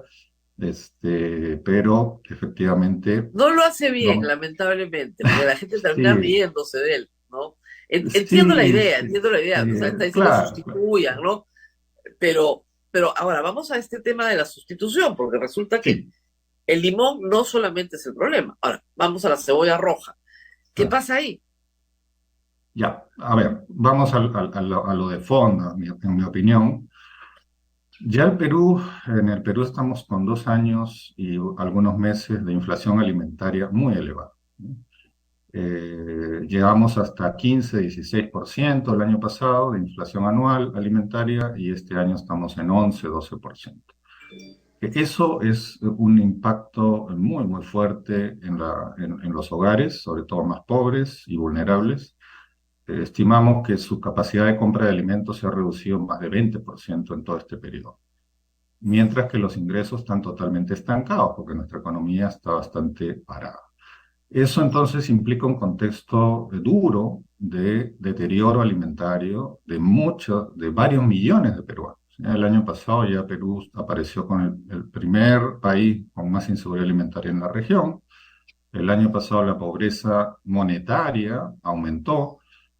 Speaker 5: Pero efectivamente,
Speaker 3: no lo hace bien,
Speaker 5: no,
Speaker 3: lamentablemente, porque la gente termina
Speaker 5: sí,
Speaker 3: riéndose de él, ¿no?
Speaker 5: sí, sí,
Speaker 3: Entiendo la idea, o sea, está diciendo
Speaker 5: claro,
Speaker 3: sustituyan, ¿no? Pero ahora vamos a este tema de la sustitución, porque resulta que
Speaker 5: sí,
Speaker 3: el limón no solamente es el problema. Ahora, vamos a la cebolla roja. ¿Qué
Speaker 5: claro.
Speaker 3: pasa ahí?
Speaker 5: Ya, a ver, vamos a lo de fondo, en mi opinión. Ya en el Perú estamos con 2 años y algunos meses de inflación alimentaria muy elevada, ¿no? Llegamos hasta 15-16% el año pasado de inflación anual alimentaria y este año estamos en 11-12%. Eso es un impacto muy, muy fuerte en los hogares, sobre todo más pobres y vulnerables. Estimamos que su capacidad de compra de alimentos se ha reducido más de 20% en todo este periodo, mientras que los ingresos están totalmente estancados porque nuestra economía está bastante parada. Eso entonces implica un contexto duro de deterioro alimentario de varios millones de peruanos. El año pasado ya Perú apareció con el primer país con más inseguridad alimentaria en la región. El año pasado la pobreza monetaria aumentó,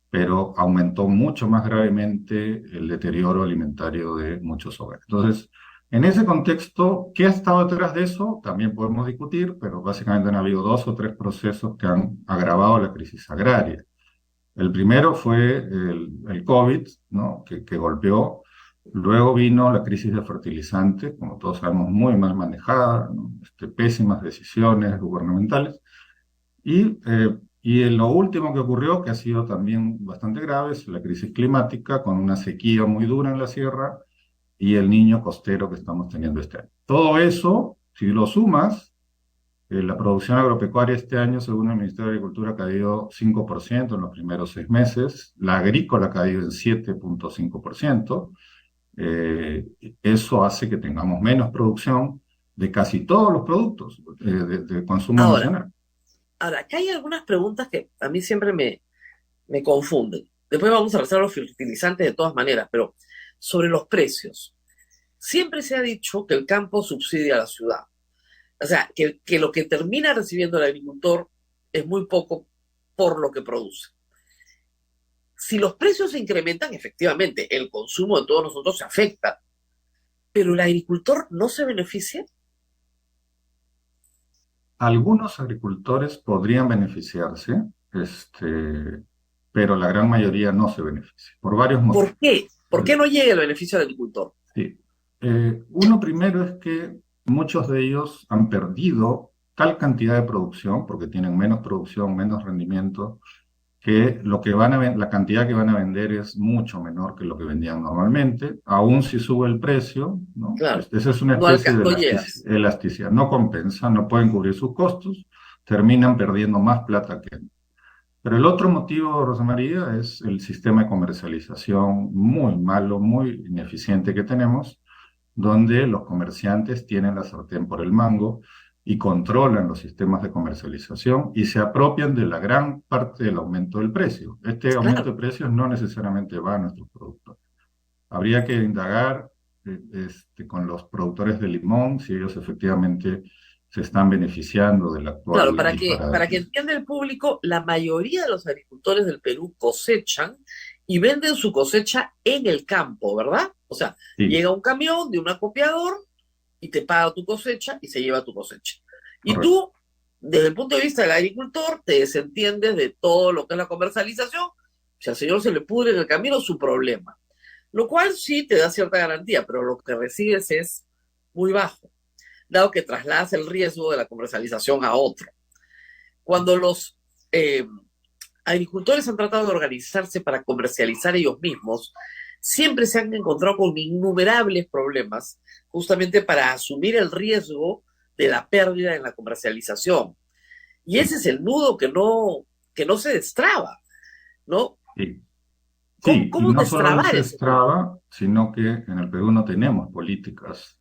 Speaker 5: pero aumentó mucho más gravemente el deterioro alimentario de muchos hogares. Entonces, en ese contexto, ¿qué ha estado detrás de eso? También podemos discutir, pero básicamente han habido 2 o 3 procesos que han agravado la crisis agraria. El primero fue el COVID, ¿no? que golpeó. Luego vino la crisis de fertilizantes, como todos sabemos, muy mal manejada, ¿no? Pésimas decisiones gubernamentales. Y lo último que ocurrió, que ha sido también bastante grave, es la crisis climática, con una sequía muy dura en la sierra y el niño costero que estamos teniendo este año. Todo eso, si lo sumas, la producción agropecuaria este año, según el Ministerio de Agricultura, ha caído 5% en los primeros 6 meses, la agrícola ha caído en 7,5%. Eso hace que tengamos menos producción de casi todos los productos de consumo
Speaker 3: Ahora,
Speaker 5: nacional.
Speaker 3: acá hay algunas preguntas que a mí siempre me confunden. Después vamos a revisar los fertilizantes de todas maneras, pero sobre los precios. Siempre se ha dicho que el campo subsidia a la ciudad. O sea, que lo que termina recibiendo el agricultor es muy poco por lo que produce. Si los precios se incrementan, efectivamente, el consumo de todos nosotros se afecta, pero el agricultor no se beneficia.
Speaker 5: Algunos agricultores podrían beneficiarse, pero la gran mayoría no se beneficia, por varios
Speaker 3: ¿Por
Speaker 5: motivos.
Speaker 3: qué? ¿Por qué no llega el beneficio al agricultor?
Speaker 5: Sí. Uno primero es que muchos de ellos han perdido tal cantidad de producción, porque tienen menos producción, menos rendimiento, que la cantidad que van a vender es mucho menor que lo que vendían normalmente, aun si sube el precio, ¿no?
Speaker 3: Claro,
Speaker 5: Esa es una especie de
Speaker 3: no llegas.
Speaker 5: elasticidad, no compensa, no pueden cubrir sus costos, terminan perdiendo más plata que antes. Pero el otro motivo, Rosa María, es el sistema de comercialización muy malo, muy ineficiente que tenemos, donde los comerciantes tienen la sartén por el mango y controlan los sistemas de comercialización y se apropian de la gran parte del aumento del precio. Este aumento
Speaker 3: Claro.
Speaker 5: de precios no necesariamente va a nuestros productores. Habría que indagar con los productores de limón si ellos efectivamente se están beneficiando del
Speaker 3: Claro,
Speaker 5: actual
Speaker 3: para que
Speaker 5: disparate.
Speaker 3: entienda el público, la mayoría de los agricultores del Perú cosechan y venden su cosecha en el campo, ¿verdad? O sea,
Speaker 5: Sí,
Speaker 3: llega un camión de un acopiador y te paga tu cosecha y se lleva tu cosecha. Y
Speaker 5: correcto.
Speaker 3: tú desde el punto de vista del agricultor, te desentiendes de todo lo que es la comercialización. Si al señor se le pudre en el camino, su problema. Lo cual sí te da cierta garantía, pero lo que recibes es muy bajo, dado que trasladas el riesgo de la comercialización a otro. Cuando los agricultores han tratado de organizarse para comercializar ellos mismos, siempre se han encontrado con innumerables problemas, justamente para asumir el riesgo de la pérdida en la comercialización. Y ese es el nudo que no se destraba, ¿no?
Speaker 5: Sí.
Speaker 3: ¿Cómo,
Speaker 5: Sí, y
Speaker 3: cómo
Speaker 5: no solo no
Speaker 3: destrabar
Speaker 5: se
Speaker 3: ese nudo?
Speaker 5: destraba, sino que en el Perú no tenemos políticas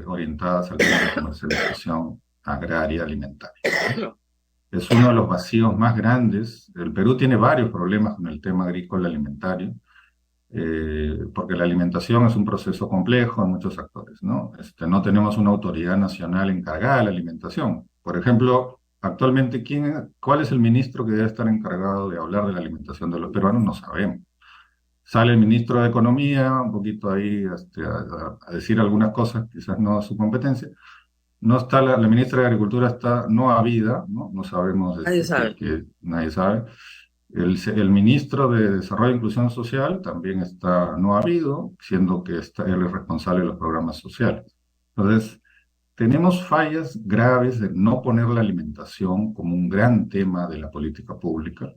Speaker 5: orientadas al tema de comercialización agraria alimentaria. Es uno de los vacíos más grandes. El Perú tiene varios problemas con el tema agrícola alimentario, porque la alimentación es un proceso complejo en muchos actores, ¿no? No tenemos una autoridad nacional encargada de la alimentación. Por ejemplo, actualmente, ¿cuál es el ministro que debe estar encargado de hablar de la alimentación de los peruanos? No sabemos. Sale el ministro de Economía, un poquito ahí a decir algunas cosas, quizás no a su competencia. No está la ministra de Agricultura, está no habida, ¿no? No sabemos,
Speaker 3: Nadie sabe.
Speaker 5: nadie sabe. El ministro de Desarrollo e Inclusión Social también está no habido, siendo que él es responsable de los programas sociales. Entonces, tenemos fallas graves de no poner la alimentación como un gran tema de la política pública,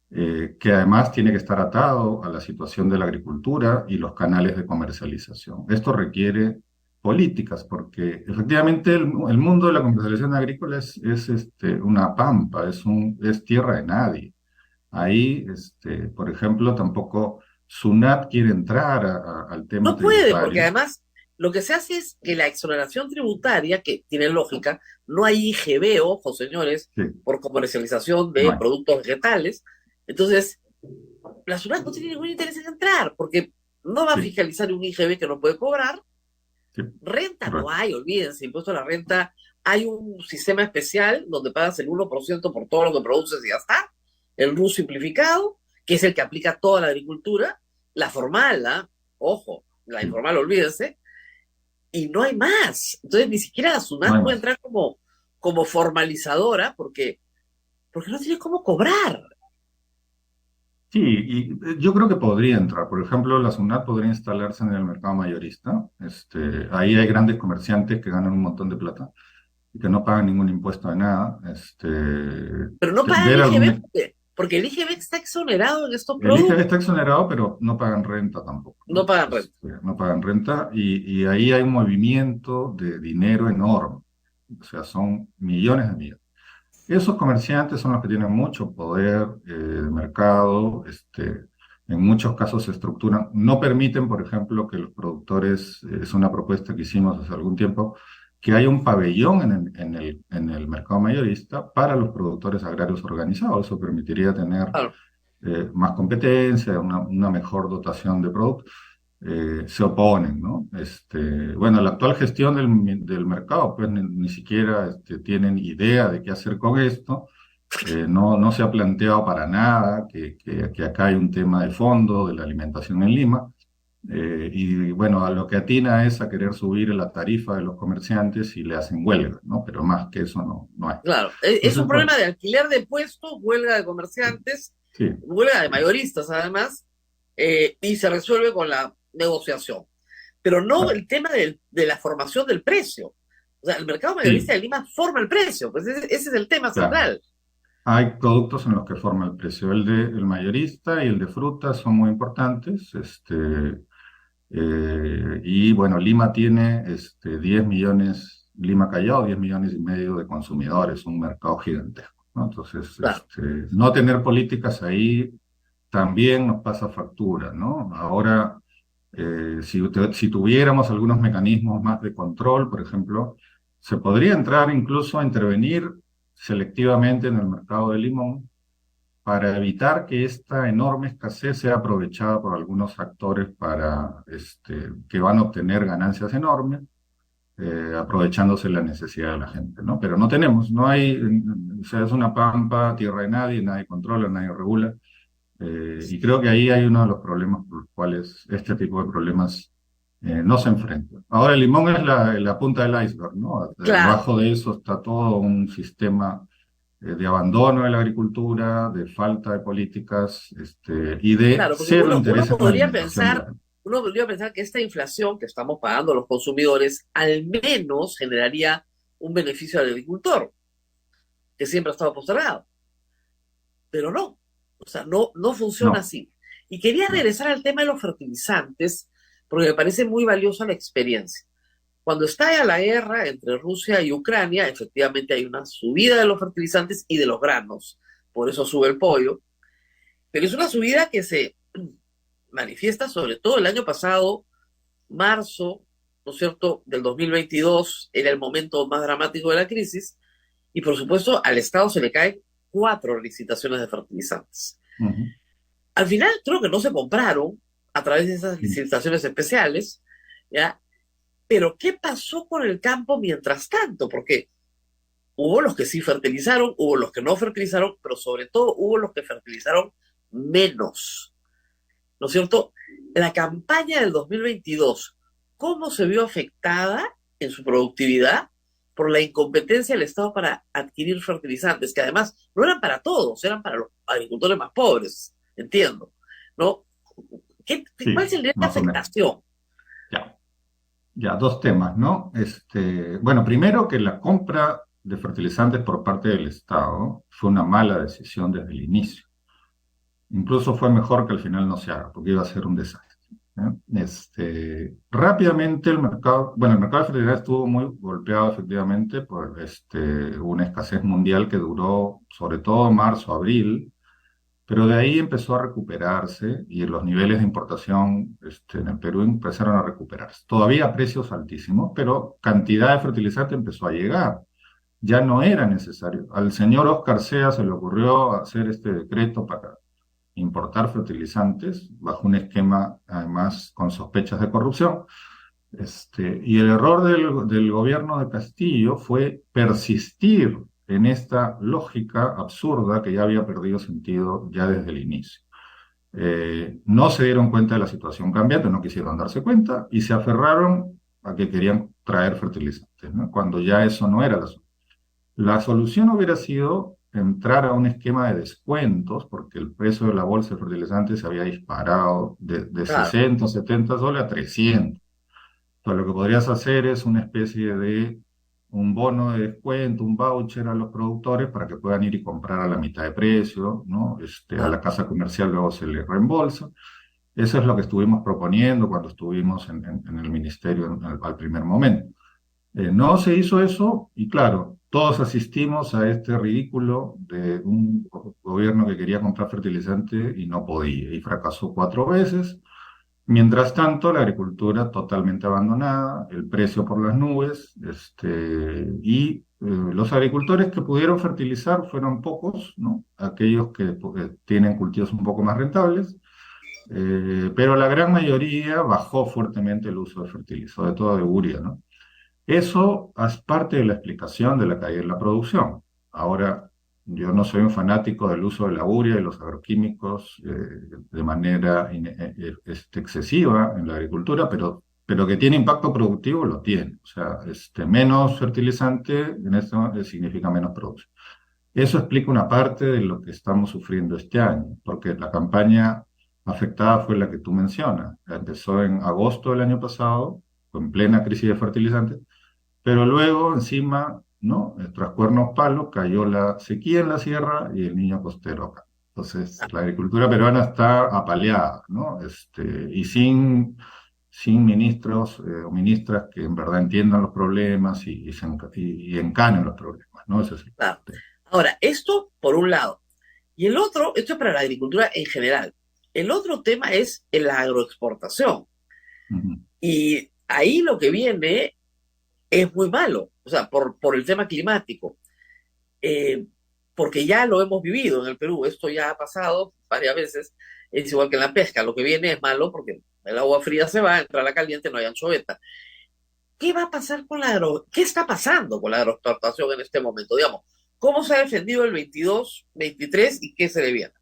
Speaker 5: que además tiene que estar atado a la situación de la agricultura y los canales de comercialización. Esto requiere políticas, porque efectivamente el mundo de la comercialización agrícola es una pampa, es tierra de nadie. Ahí, por ejemplo, tampoco SUNAT quiere entrar al tema
Speaker 3: No puede, porque
Speaker 5: tributario.
Speaker 3: además lo que se hace es que la exoneración tributaria, que tiene lógica, no hay IGB, ojo señores,
Speaker 5: Sí,
Speaker 3: por comercialización
Speaker 5: no
Speaker 3: de
Speaker 5: hay.
Speaker 3: productos vegetales. Entonces, la SUNAT no tiene ningún interés en entrar, porque no va a
Speaker 5: Sí,
Speaker 3: fiscalizar un IGB que no puede cobrar.
Speaker 5: sí,
Speaker 3: Renta no
Speaker 5: correcto.
Speaker 3: hay, olvídense, impuesto a la renta. Hay un sistema especial donde pagas el 1% por todo lo que produces y ya está. El RU simplificado, que es el que aplica a toda la agricultura. La formal, ¿ah? Ojo, la
Speaker 5: Sí,
Speaker 3: informal, olvídense. Y no hay más. Entonces, ni siquiera la
Speaker 5: no
Speaker 3: SUNAT
Speaker 5: hay
Speaker 3: puede
Speaker 5: más.
Speaker 3: entrar como formalizadora porque no tiene cómo cobrar.
Speaker 5: Sí, y yo creo que podría entrar. Por ejemplo, la SUNAT podría instalarse en el mercado mayorista. Ahí hay grandes comerciantes que ganan un montón de plata y que no pagan ningún impuesto de nada.
Speaker 3: Pero no pagan
Speaker 5: Ver
Speaker 3: IGB
Speaker 5: algún,
Speaker 3: porque el IGB está exonerado en estos
Speaker 5: el IGB
Speaker 3: productos.
Speaker 5: está exonerado, pero no pagan renta tampoco,
Speaker 3: No
Speaker 5: ¿no?
Speaker 3: pagan renta.
Speaker 5: No pagan renta y ahí hay un movimiento de dinero enorme. O sea, son millones de millones. Esos comerciantes son los que tienen mucho poder de mercado, en muchos casos se estructuran, no permiten, por ejemplo, que los productores, es una propuesta que hicimos hace algún tiempo, que haya un pabellón en el mercado mayorista para los productores agrarios organizados. Eso permitiría tener
Speaker 3: Claro.
Speaker 5: más competencia, una mejor dotación de productos. Se oponen, ¿no? Bueno, la actual gestión del mercado, pues ni siquiera tienen idea de qué hacer con esto. No se ha planteado para nada que acá hay un tema de fondo de la alimentación en Lima. Y bueno, a lo que atina es a querer subir la tarifa de los comerciantes y le hacen huelga, ¿no? Pero más que eso no hay.
Speaker 3: Claro, es
Speaker 5: Entonces,
Speaker 3: un
Speaker 5: bueno,
Speaker 3: problema de alquiler de puestos, huelga de comerciantes,
Speaker 5: sí,
Speaker 3: huelga de mayoristas además, y se resuelve con la negociación. Pero no
Speaker 5: claro,
Speaker 3: el tema de la formación del precio. O sea, el mercado mayorista
Speaker 5: sí,
Speaker 3: de Lima forma el precio, pues ese es el tema
Speaker 5: claro.
Speaker 3: central.
Speaker 5: Hay productos en los que forma el precio. El mayorista y el de frutas son muy importantes. Y bueno, Lima tiene 10 millones, Lima Callao, 10 millones y medio de consumidores, un mercado gigantesco, ¿no? Entonces,
Speaker 3: Claro,
Speaker 5: no tener políticas ahí también nos pasa factura, ¿no? Ahora, si tuviéramos algunos mecanismos más de control, por ejemplo, se podría entrar incluso a intervenir selectivamente en el mercado de limón para evitar que esta enorme escasez sea aprovechada por algunos actores que van a obtener ganancias enormes, aprovechándose la necesidad de la gente, ¿no? Pero no tenemos, no hay, o sea, es una pampa, tierra de nadie, nadie controla, nadie regula, y creo que ahí hay uno de los problemas por los cuales este tipo de problemas no se enfrentan. Ahora el limón es la punta del iceberg, ¿no?
Speaker 3: Claro,
Speaker 5: Debajo de eso está todo un sistema de abandono de la agricultura, de falta de políticas, y de
Speaker 3: claro, porque
Speaker 5: cero interés en la alimentación de la gente.
Speaker 3: uno podría pensar que esta inflación que estamos pagando los consumidores al menos generaría un beneficio al agricultor, que siempre ha estado postergado, pero no, o sea, no funciona
Speaker 5: No,
Speaker 3: así. Y quería
Speaker 5: no.
Speaker 3: regresar al tema de los fertilizantes, porque me parece muy valiosa la experiencia. Cuando estalla la guerra entre Rusia y Ucrania, efectivamente hay una subida de los fertilizantes y de los granos, por eso sube el pollo, pero es una subida que se manifiesta sobre todo el año pasado, marzo, ¿no es cierto?, del 2022, era el momento más dramático de la crisis, y por supuesto al Estado se le caen 4 licitaciones de fertilizantes.
Speaker 5: Ujú.
Speaker 3: Al final creo que no se compraron a través de esas
Speaker 5: Sí.
Speaker 3: licitaciones especiales, ¿ya? Pero ¿qué pasó con el campo mientras tanto? Porque hubo los que sí fertilizaron, hubo los que no fertilizaron, pero sobre todo hubo los que fertilizaron menos, ¿no es cierto? La campaña del 2022, ¿cómo se vio afectada en su productividad por la incompetencia del Estado para adquirir fertilizantes, que además no eran para todos, eran para los agricultores más pobres, entiendo, ¿no? ¿Cuál es
Speaker 5: Sí,
Speaker 3: el nivel de
Speaker 5: más o menos.
Speaker 3: afectación?
Speaker 5: Ya, ya, dos temas, ¿no? Bueno, primero que la compra de fertilizantes por parte del Estado fue una mala decisión desde el inicio. Incluso fue mejor que al final no se haga, porque iba a ser un desastre. ¿No? Rápidamente el mercado de fertilidad estuvo muy golpeado efectivamente por una escasez mundial que duró sobre todo marzo, abril, pero de ahí empezó a recuperarse y los niveles de importación en el Perú empezaron a recuperarse. Todavía a precios altísimos, pero cantidad de fertilizante empezó a llegar. Ya no era necesario. Al señor Oscar Sea se le ocurrió hacer este decreto para importar fertilizantes bajo un esquema, además, con sospechas de corrupción. Y el error del gobierno de Castillo fue persistir en esta lógica absurda que ya había perdido sentido ya desde el inicio. No se dieron cuenta de la situación cambiante, no quisieron darse cuenta y se aferraron a que querían traer fertilizantes, ¿no? Cuando ya eso no era la solución. La solución hubiera sido entrar a un esquema de descuentos, porque el precio de la bolsa de fertilizantes se había disparado de
Speaker 3: Claro,
Speaker 5: 60, $70 a 300. Entonces, lo que podrías hacer es una especie de un bono de descuento, un voucher a los productores para que puedan ir y comprar a la mitad de precio, ¿no? A la
Speaker 3: claro.
Speaker 5: casa comercial luego se les reembolsa. Eso es lo que estuvimos proponiendo cuando estuvimos en el ministerio al primer momento. No se hizo eso y claro, todos asistimos a este ridículo de un gobierno que quería comprar fertilizante y no podía y fracasó 4 veces. Mientras tanto, la agricultura totalmente abandonada, el precio por las nubes, los agricultores que pudieron fertilizar fueron pocos, ¿no? Aquellos que tienen cultivos un poco más rentables, pero la gran mayoría bajó fuertemente el uso de fertilizantes, sobre todo de urea, ¿no? Eso es parte de la explicación de la caída en la producción. Ahora, yo no soy un fanático del uso de la urea y los agroquímicos de manera excesiva en la agricultura, pero que tiene impacto productivo, lo tiene. O sea, menos fertilizante en esto significa menos producción. Eso explica una parte de lo que estamos sufriendo este año, porque la campaña afectada fue la que tú mencionas. Empezó en agosto del año pasado, en plena crisis de fertilizantes, pero luego, encima, ¿no? Tras cuernos palos, cayó la sequía en la sierra y el niño costero acá. Entonces, la agricultura peruana está apaleada, ¿no? Y sin ministros o ministras que en verdad entiendan los problemas y encanen los problemas, ¿no? Ese es el
Speaker 3: Claro.
Speaker 5: tema.
Speaker 3: Ahora, esto por un lado. Y el otro, esto es para la agricultura en general. El otro tema es la agroexportación.
Speaker 5: Ujú.
Speaker 3: Y ahí lo que viene es muy malo, o sea, por el tema climático. Eh, Porque ya lo hemos vivido en el Perú, esto ya ha pasado varias veces, es igual que en la pesca, lo que viene es malo porque el agua fría se va, entra la caliente, no hay anchoveta. ¿Qué va a pasar con qué está pasando con la agroexportación en este momento? Digamos, ¿cómo se ha defendido el 22, 23 y qué se le viene?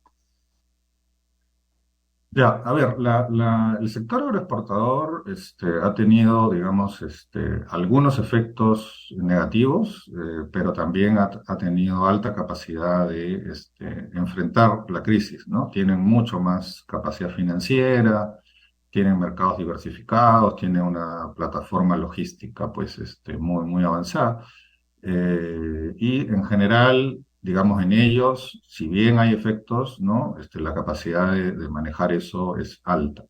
Speaker 5: Ya, a ver, el sector agroexportador ha tenido, digamos, algunos efectos negativos, pero también ha tenido alta capacidad de enfrentar la crisis, ¿no? Tienen mucho más capacidad financiera, tienen mercados diversificados, tienen una plataforma logística, pues, muy, muy avanzada. Y en general, digamos, en ellos, si bien hay efectos, ¿no? La capacidad de manejar eso es alta.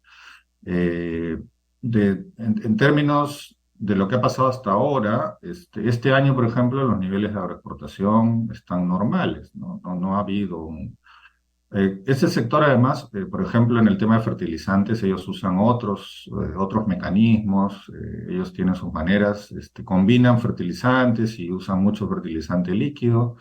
Speaker 5: Eh, en términos de lo que ha pasado hasta ahora, este año, por ejemplo, los niveles de agroexportación están normales, ¿no? No ha habido ese sector, además, por ejemplo, en el tema de fertilizantes, ellos usan otros mecanismos, ellos tienen sus maneras, combinan fertilizantes y usan mucho fertilizante líquido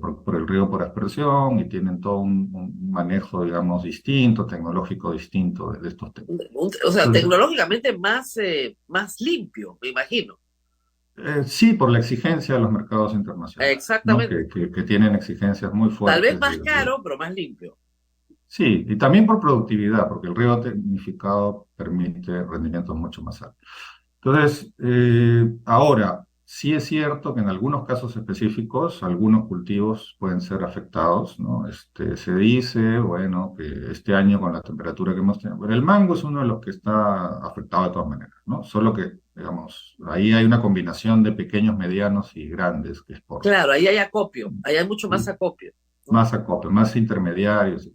Speaker 5: por el riego por aspersión y tienen todo un manejo, digamos, distinto, tecnológico distinto de estos temas.
Speaker 3: O sea,
Speaker 5: Entonces,
Speaker 3: tecnológicamente más limpio, me imagino.
Speaker 5: sí, por la exigencia de los mercados internacionales, ¿no?
Speaker 3: Exactamente.
Speaker 5: Que tienen exigencias muy
Speaker 3: Tal vez
Speaker 5: fuertes
Speaker 3: más caro, pero más limpio.
Speaker 5: sí, y también por productividad, porque el riego tecnificado permite rendimientos mucho más altos. Entonces, ahora, sí es cierto que en algunos casos específicos, algunos cultivos pueden ser afectados, ¿no? Se dice, bueno, que este año con la temperatura que hemos tenido, pero el mango es uno de los que está afectado de todas maneras, ¿no? Solo que, digamos, ahí hay una combinación de pequeños, medianos y grandes que exportan.
Speaker 3: Claro, ahí hay acopio, ahí hay mucho más acopio, ¿no?
Speaker 5: Más acopio, más intermediarios.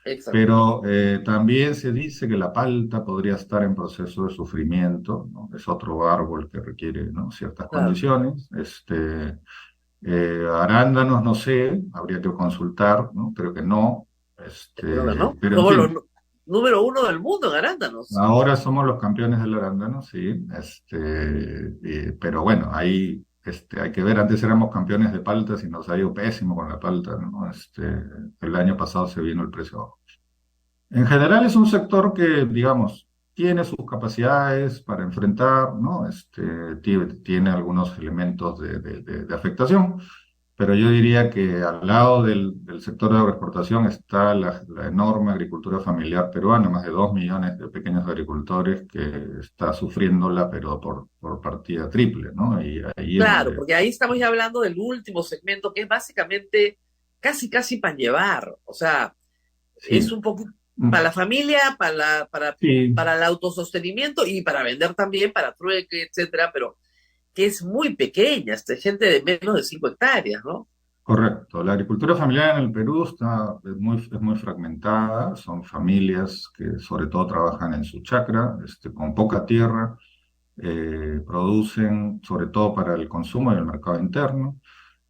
Speaker 3: Exacto.
Speaker 5: Pero también se dice que la palta podría estar en proceso de sufrimiento, ¿no? Es otro árbol que requiere, ¿no? Ciertas
Speaker 3: Claro.
Speaker 5: condiciones. Arándanos, no sé, habría que consultar, ¿no? Creo que no.
Speaker 3: Creo que no.
Speaker 5: Pero en
Speaker 3: Somos los
Speaker 5: fin,
Speaker 3: número uno del mundo en arándanos.
Speaker 5: ahora somos los campeones del arándano, sí. Pero bueno, ahí hay que ver, antes éramos campeones de paltas y nos ha ido pésimo con la palta, ¿no? El año pasado se vino el precio abajo. En general es un sector que, digamos, tiene sus capacidades para enfrentar, ¿no? Tiene algunos elementos de afectación, pero yo diría que al lado del sector de agroexportación está la enorme agricultura familiar peruana, más de 2 millones de pequeños agricultores que está sufriéndola, pero por partida triple, ¿no? Y ahí es
Speaker 3: Claro,
Speaker 5: donde...
Speaker 3: porque ahí estamos ya hablando del último segmento, que es básicamente casi para llevar. O sea, es
Speaker 5: Sí,
Speaker 3: un poco para
Speaker 5: mm,
Speaker 3: la familia,
Speaker 5: sí,
Speaker 3: para el autosostenimiento y para vender también, para trueque, etcétera, pero que es muy pequeña, gente de menos de 5 hectáreas, ¿no?
Speaker 5: correcto. La agricultura familiar en el Perú es muy fragmentada. Son familias que sobre todo trabajan en su chacra, con poca tierra, producen sobre todo para el consumo y el mercado interno,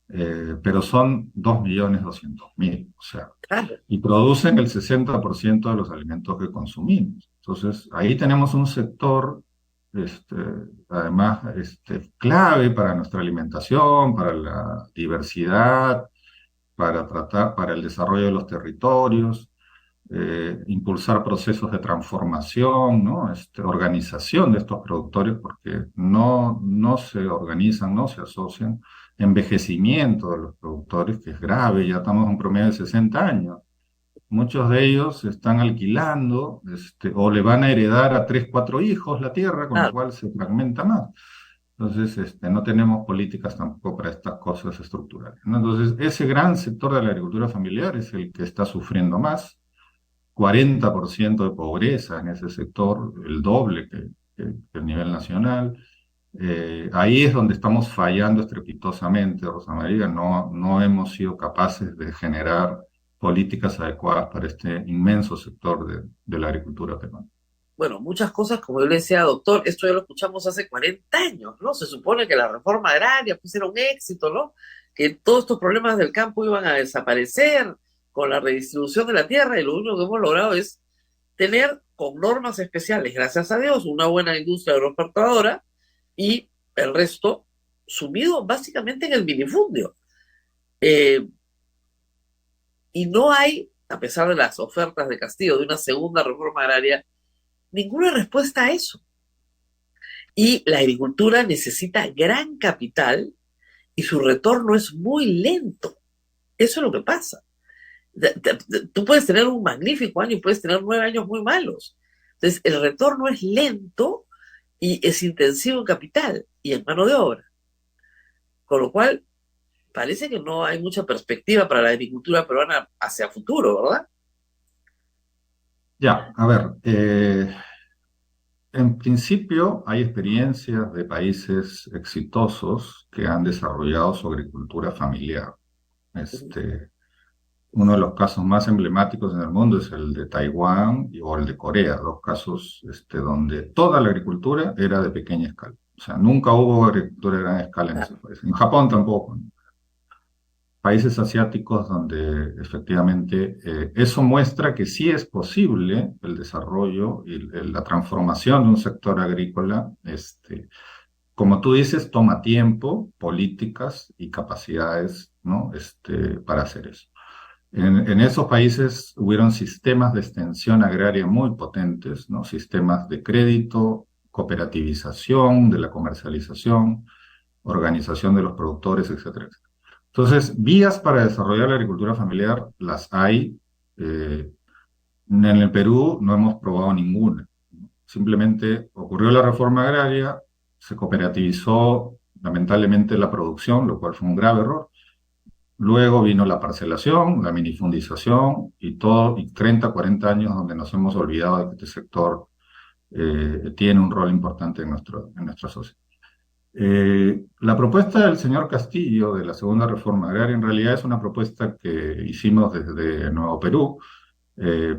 Speaker 5: pero son 2.200.000, o sea,
Speaker 3: Claro,
Speaker 5: y producen el 60% de los alimentos que consumimos. Entonces, ahí tenemos un sector, este, además, clave para nuestra alimentación, para la diversidad, para el desarrollo de los territorios, impulsar procesos de transformación, ¿no? Organización de estos productores, porque no se organizan, no se asocian, envejecimiento de los productores, que es grave, ya estamos en un promedio de 60 años. Muchos de ellos están alquilando, o le van a heredar a 3, 4 hijos la tierra, con lo
Speaker 3: claro.
Speaker 5: cual se fragmenta más. Entonces, no tenemos políticas tampoco para estas cosas estructurales, ¿no? Entonces, ese gran sector de la agricultura familiar es el que está sufriendo más. 40% de pobreza en ese sector, el doble que el nivel nacional. Ahí es donde estamos fallando estrepitosamente, Rosa María. No hemos sido capaces de generar políticas adecuadas para este inmenso sector de la agricultura peruana.
Speaker 3: Bueno, muchas cosas, como yo le decía, doctor, esto ya lo escuchamos hace 40 años, ¿no? Se supone que la reforma agraria pues era un éxito, ¿no? Que todos estos problemas del campo iban a desaparecer con la redistribución de la tierra y lo único que hemos logrado es tener con normas especiales, gracias a Dios, una buena industria agroexportadora y el resto sumido básicamente en el minifundio. Eh, y no hay, a pesar de las ofertas de Castillo de una segunda reforma agraria, ninguna respuesta a eso. Y la agricultura necesita gran capital y su retorno es muy lento. Eso es lo que pasa. Tú puedes tener un magnífico año y puedes tener 9 años muy malos. Entonces, el retorno es lento y es intensivo en capital y en mano de obra. Con lo cual, parece que no hay mucha perspectiva para la agricultura peruana hacia futuro, ¿verdad?
Speaker 5: Ya, a ver, en principio hay experiencias de países exitosos que han desarrollado su agricultura familiar. Uno de los casos más emblemáticos en el mundo es el de Taiwán o el de Corea, dos casos donde toda la agricultura era de pequeña escala. O sea, nunca hubo agricultura de gran escala en esos países. En Japón tampoco. Países asiáticos donde efectivamente eso muestra que sí es posible el desarrollo y la transformación de un sector agrícola. Como tú dices, toma tiempo, políticas y capacidades, ¿no? Para hacer eso. En esos países hubieron sistemas de extensión agraria muy potentes, ¿no? Sistemas de crédito, cooperativización de la comercialización, organización de los productores, etcétera, etcétera. Entonces, vías para desarrollar la agricultura familiar las hay. En el Perú no hemos probado ninguna. Simplemente ocurrió la reforma agraria, se cooperativizó lamentablemente la producción, lo cual fue un grave error. Luego vino la parcelación, la minifundización y 30, 40 años donde nos hemos olvidado de que este sector tiene un rol importante en nuestra sociedad. La propuesta del señor Castillo de la segunda reforma agraria en realidad es una propuesta que hicimos desde Nuevo Perú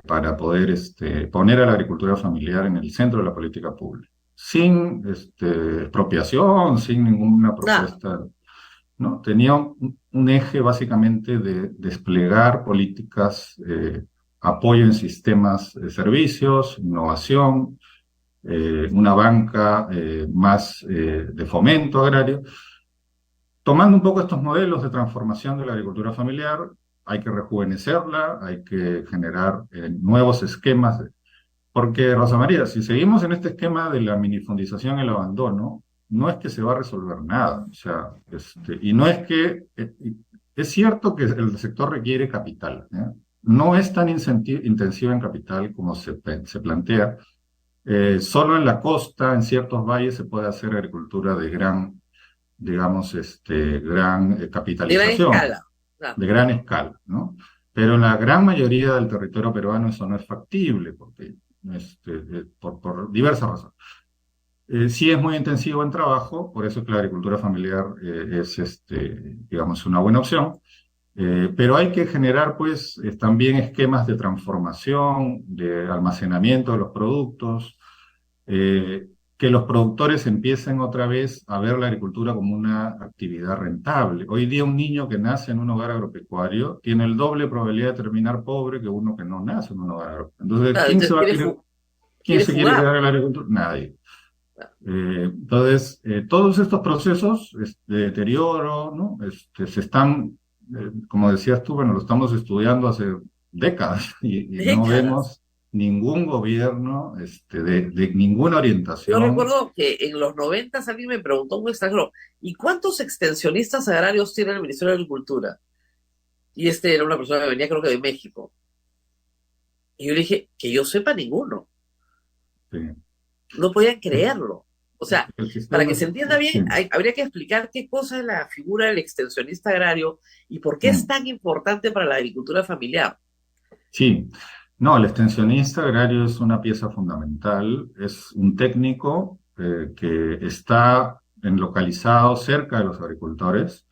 Speaker 5: para poder poner a la agricultura familiar en el centro de la política pública, sin expropiación, sin ninguna propuesta, ¿no? Tenía un eje básicamente de desplegar políticas, apoyo en sistemas de servicios, innovación, una banca más de fomento agrario. Tomando un poco estos modelos de transformación de la agricultura familiar, hay que rejuvenecerla, hay que generar nuevos esquemas. Porque, Rosa María, si seguimos en este esquema de la minifundización y el abandono, no es que se va a resolver nada. O sea, y no es que... es cierto que el sector requiere capital, ¿eh? No es tan intensivo en capital como se plantea. Solo en la costa, en ciertos valles, se puede hacer agricultura de gran, digamos, gran capitalización.
Speaker 3: De gran escala. Claro.
Speaker 5: De gran escala, ¿no? Pero en la gran mayoría del territorio peruano eso no es factible, porque, por diversas razones. Sí es muy intensivo en trabajo, por eso es que la agricultura familiar es, digamos, una buena opción. Pero hay que generar, pues, también esquemas de transformación, de almacenamiento de los productos, que los productores empiecen otra vez a ver la agricultura como una actividad rentable. Hoy día un niño que nace en un hogar agropecuario tiene el doble probabilidad de terminar pobre que uno que no nace en un hogar agropecuario. Entonces,
Speaker 3: Claro,
Speaker 5: ¿quién se quiere quedar en la agricultura? Nadie. Entonces, todos estos procesos de deterioro, ¿no? Se están, como decías tú, bueno, lo estamos estudiando hace décadas y no vemos ningún gobierno de ninguna orientación.
Speaker 3: Yo recuerdo que en los 90 alguien me preguntó un extranjero, ¿y cuántos extensionistas agrarios tiene el Ministerio de Agricultura? Y era una persona que venía creo que de México. Y yo le dije, que yo sepa ninguno.
Speaker 5: Sí.
Speaker 3: No podían creerlo. O sea, para que se entienda bien, habría que explicar qué cosa es la figura del extensionista agrario y por qué es tan importante para la agricultura familiar.
Speaker 5: Sí, no, el extensionista agrario es una pieza fundamental, es un técnico que está localizado cerca de los agricultores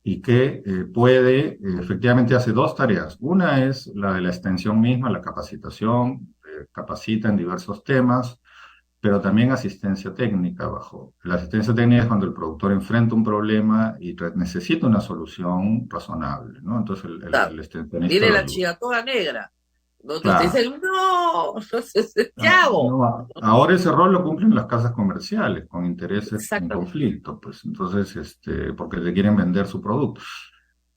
Speaker 5: y que puede, efectivamente hace dos tareas. Una es la de la extensión misma, la capacitación, capacita en diversos temas, pero también asistencia técnica La asistencia técnica es cuando el productor enfrenta un problema y necesita una solución razonable, ¿no? Entonces el extensionista...
Speaker 3: Tiene la chigatoga negra. No,
Speaker 5: claro.
Speaker 3: Te dicen, no, ¿qué hago?
Speaker 5: No, ahora ese rol lo cumplen las casas comerciales con intereses en conflicto, pues entonces, porque le quieren vender su producto.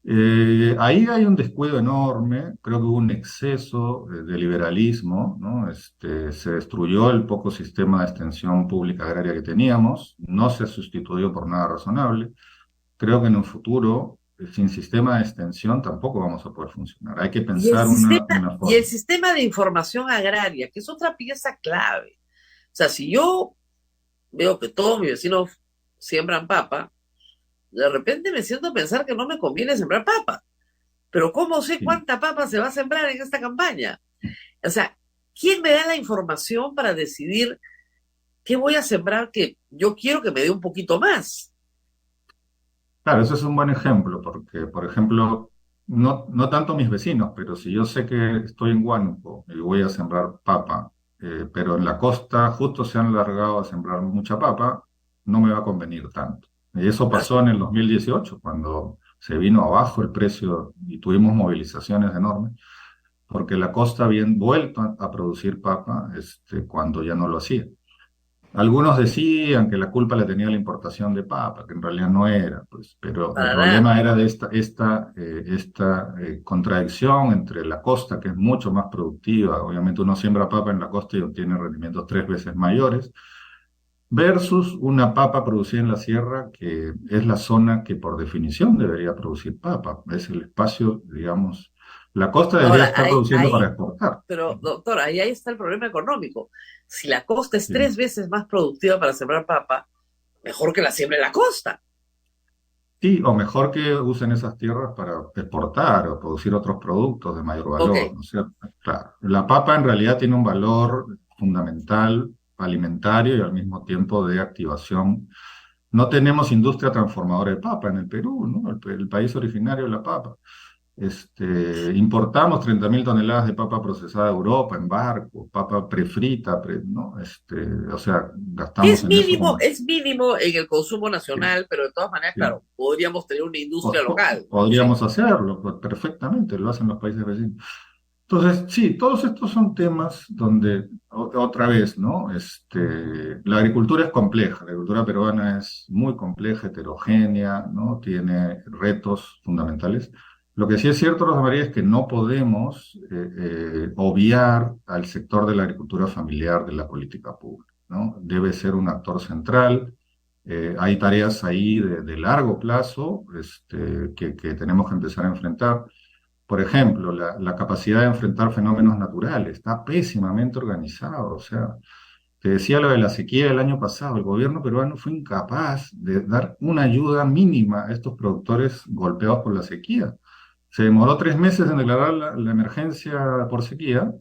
Speaker 5: Ahí hay un descuido enorme, creo que hubo un exceso de liberalismo, ¿no? Se destruyó el poco sistema de extensión pública agraria que teníamos, no se sustituyó por nada razonable. Creo que en un futuro sin sistema de extensión tampoco vamos a poder funcionar. Hay que
Speaker 3: Y el
Speaker 5: pensar una
Speaker 3: sistema, y el
Speaker 5: forma.
Speaker 3: sistema de información agraria, que es otra pieza clave. O sea, si yo veo que todos mis vecinos siembran papa, de repente me siento a pensar que no me conviene sembrar papa. Pero ¿cómo sé
Speaker 5: Sí.
Speaker 3: cuánta papa se va a sembrar en esta campaña? O sea, ¿quién me da la información para decidir qué voy a sembrar que yo quiero que me dé un poquito más?
Speaker 5: Claro, ese es un buen ejemplo, porque, por ejemplo, no tanto mis vecinos, pero si yo sé que estoy en Huánuco y voy a sembrar papa, pero en la costa justo se han largado a sembrar mucha papa, no me va a convenir tanto. Y eso
Speaker 3: Ah,
Speaker 5: pasó en el 2018, cuando se vino abajo el precio y tuvimos movilizaciones enormes, porque la costa había vuelto a producir papa, cuando ya no lo hacía. Algunos decían que la culpa la tenía la importación de papa, que en realidad no era, pues, pero el
Speaker 3: para nada.
Speaker 5: problema era de esta contradicción entre la costa, que es mucho más productiva, obviamente uno siembra papa en la costa y obtiene rendimientos 3 veces mayores, versus una papa producida en la sierra, que es la zona que por definición debería producir papa, es el espacio, digamos, la costa debería
Speaker 3: Ahora,
Speaker 5: estar produciendo para exportar.
Speaker 3: pero doctor, ahí está el problema económico. Si la costa es
Speaker 5: Sí.
Speaker 3: 3 veces más productiva para sembrar papa, mejor que la siembre en la costa.
Speaker 5: Sí, o mejor que usen esas tierras para exportar o producir otros productos de mayor
Speaker 3: Ok,
Speaker 5: valor, ¿no es cierto? Claro, la papa en realidad tiene un valor fundamental alimentario y al mismo tiempo de activación. No tenemos industria transformadora de papa en el Perú, ¿no? El país originario de la papa. Importamos 30.000 toneladas de papa procesada de Europa en barco, papa prefrita, ¿no? O sea, gastamos en eso como...
Speaker 3: es mínimo en el consumo
Speaker 5: Sí,
Speaker 3: nacional, pero de todas maneras,
Speaker 5: sí.
Speaker 3: claro, podríamos tener una industria local. Sí,
Speaker 5: Podríamos hacerlo pues, perfectamente, lo hacen los países vecinos. Entonces, sí, todos estos son temas donde, otra vez, ¿no? La agricultura es compleja, la agricultura peruana es muy compleja, heterogénea, ¿no? Tiene retos fundamentales. Lo que sí es cierto, Rosa María, es que no podemos obviar al sector de la agricultura familiar de la política pública, ¿no? Debe ser un actor central. Hay tareas ahí de largo plazo que tenemos que empezar a enfrentar. Por ejemplo, la capacidad de enfrentar fenómenos naturales está pésimamente organizado. O sea, te decía lo de la sequía del año pasado. El gobierno peruano fue incapaz de dar una ayuda mínima a estos productores golpeados por la sequía. Se demoró 3 meses en declarar la emergencia por sequía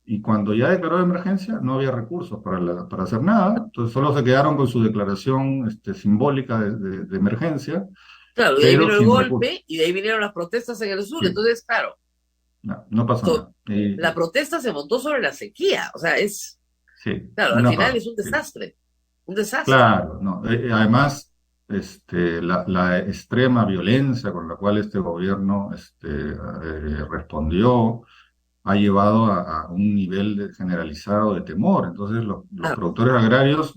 Speaker 5: y cuando ya declaró emergencia no había recursos para hacer nada. Entonces solo se quedaron con su declaración simbólica de emergencia,
Speaker 3: claro, y de ahí
Speaker 5: pero
Speaker 3: vino el
Speaker 5: sin recursos.
Speaker 3: golpe y de ahí vinieron las protestas en el sur.
Speaker 5: Sí,
Speaker 3: Entonces, claro,
Speaker 5: no, no pasó
Speaker 3: to-
Speaker 5: nada.
Speaker 3: la protesta se montó sobre la sequía. O sea,
Speaker 5: Sí,
Speaker 3: claro,
Speaker 5: y
Speaker 3: al
Speaker 5: no
Speaker 3: final
Speaker 5: pasó.
Speaker 3: es un
Speaker 5: Sí.
Speaker 3: desastre, un desastre.
Speaker 5: Claro, no. Además, la extrema violencia con la cual este gobierno respondió ha llevado a un nivel generalizado de temor. Entonces, los
Speaker 3: Ah,
Speaker 5: productores agrarios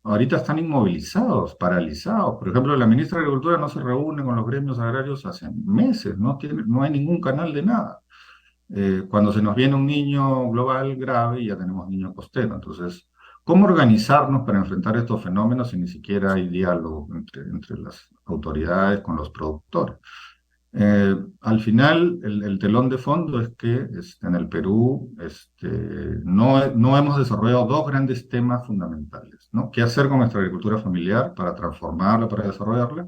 Speaker 5: ahorita están inmovilizados, paralizados. Por ejemplo, la ministra de Agricultura no se reúne con los gremios agrarios hace meses, no hay ningún canal de nada. Cuando se nos viene un niño global grave, ya tenemos niño costero. Entonces, ¿cómo organizarnos para enfrentar estos fenómenos si ni siquiera hay diálogo entre las autoridades con los productores? Al final, el telón de fondo es que en el Perú no hemos desarrollado dos grandes temas fundamentales, ¿no? ¿Qué hacer con nuestra agricultura familiar para transformarla, para desarrollarla?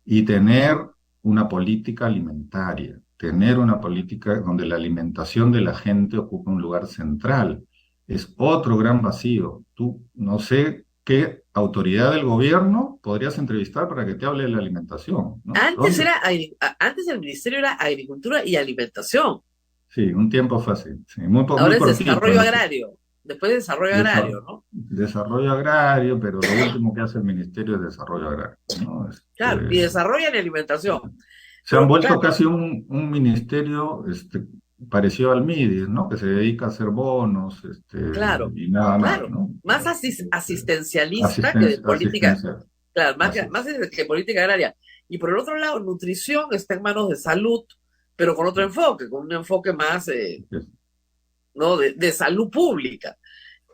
Speaker 5: Y tener una política alimentaria, tener una política donde la alimentación de la gente ocupa un lugar central. Es otro gran vacío. Tú no sé qué autoridad del gobierno podrías entrevistar para que te hable de la alimentación, ¿no? ¿Dónde?
Speaker 3: antes el ministerio era Agricultura y Alimentación.
Speaker 5: Sí, un tiempo fue así, sí, muy
Speaker 3: Ahora es
Speaker 5: cortito.
Speaker 3: Desarrollo Agrario. Después de Desarrollo
Speaker 5: Desa-
Speaker 3: Agrario, ¿no?
Speaker 5: Desarrollo agrario, pero lo último que hace el Ministerio es desarrollo agrario, ¿no?
Speaker 3: Claro, y Desarrollo y Alimentación.
Speaker 5: Se han
Speaker 3: Pero
Speaker 5: vuelto
Speaker 3: claro,
Speaker 5: casi un ministerio parecido al MIDI, ¿no? Que se dedica a hacer bonos
Speaker 3: claro,
Speaker 5: y nada más,
Speaker 3: claro.
Speaker 5: ¿no?
Speaker 3: Más asistencialista que de política,
Speaker 5: Asistencia,
Speaker 3: claro,
Speaker 5: así es.
Speaker 3: más que política agraria. Y por el otro lado, nutrición está en manos de salud, pero con otro enfoque, con un enfoque más, ¿no? De salud pública,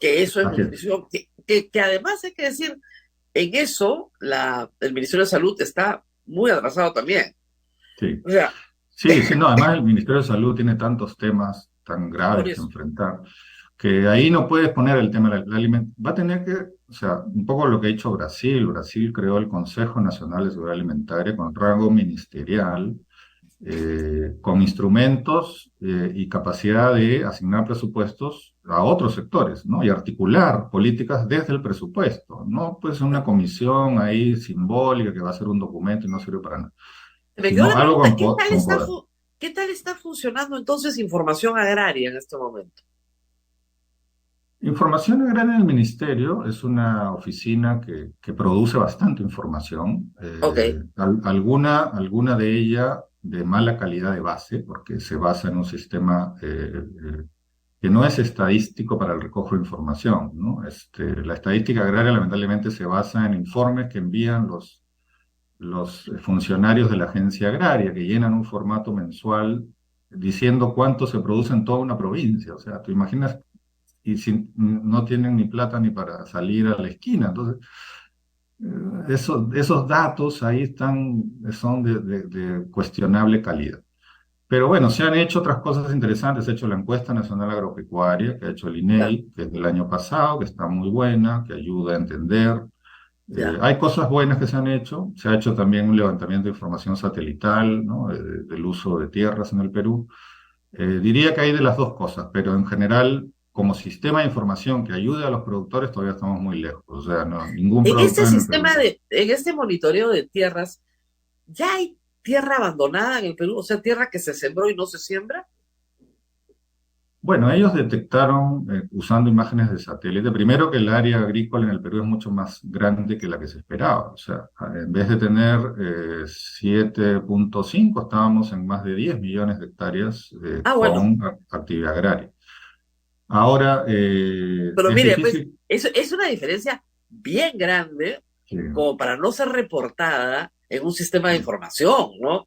Speaker 3: que eso es
Speaker 5: Así es.
Speaker 3: nutrición, que además hay que decir, en eso el Ministerio de Salud está muy atrasado también.
Speaker 5: Sí.
Speaker 3: O sea,
Speaker 5: Sí, sí, no, además el Ministerio de Salud tiene tantos temas tan
Speaker 3: por
Speaker 5: graves que
Speaker 3: eso.
Speaker 5: enfrentar, que ahí no puedes poner el tema de la alimentación. Va a tener que, o sea, un poco lo que ha hecho Brasil. Brasil creó el Consejo Nacional de Seguridad Alimentaria con rango ministerial, con instrumentos y capacidad de asignar presupuestos a otros sectores, ¿no? Y articular políticas desde el presupuesto, no pues una comisión ahí simbólica que va a ser un documento y no sirve para nada,
Speaker 3: Me quedó
Speaker 5: sino
Speaker 3: la
Speaker 5: algo
Speaker 3: pregunta,
Speaker 5: con poder.
Speaker 3: ¿qué tal está funcionando entonces información agraria en este momento?
Speaker 5: Información Agraria en el Ministerio es una oficina que produce bastante información,
Speaker 3: Ok,
Speaker 5: alguna de ella de mala calidad de base, porque se basa en un sistema que no es estadístico para el recojo de información, ¿no? La estadística agraria lamentablemente se basa en informes que envían los funcionarios de la agencia agraria, que llenan un formato mensual diciendo cuánto se produce en toda una provincia. O sea, tú imaginas, y no tienen ni plata ni para salir a la esquina. Entonces, esos datos ahí son de cuestionable calidad. Pero bueno, se han hecho otras cosas interesantes. Se ha hecho la encuesta nacional agropecuaria que ha hecho el
Speaker 3: ya,
Speaker 5: INEI, que es del año pasado, que está muy buena, que ayuda a entender.
Speaker 3: ya.
Speaker 5: Hay cosas buenas que se han hecho. Se ha hecho también un levantamiento de información satelital, ¿no? Del uso de tierras en el Perú. Diría que hay de las dos cosas, pero en general, como sistema de información que ayude a los productores, todavía estamos muy lejos. O sea, no, ningún
Speaker 3: En este
Speaker 5: productor en el Perú.
Speaker 3: en este monitoreo de tierras, ¿ya hay tierra abandonada en el Perú? O sea, tierra que se sembró y no se siembra.
Speaker 5: Bueno, ellos detectaron, usando imágenes de satélite, primero que el área agrícola en el Perú es mucho más grande que la que se esperaba. O sea, en vez de tener 7,5, estábamos en más de 10 millones de hectáreas
Speaker 3: Ah, bueno,
Speaker 5: con actividad agraria. Ahora,
Speaker 3: pero
Speaker 5: es
Speaker 3: mire, pues
Speaker 5: difícil.
Speaker 3: eso es una diferencia bien grande
Speaker 5: Sí.
Speaker 3: como para no ser reportada en un sistema de información, ¿no?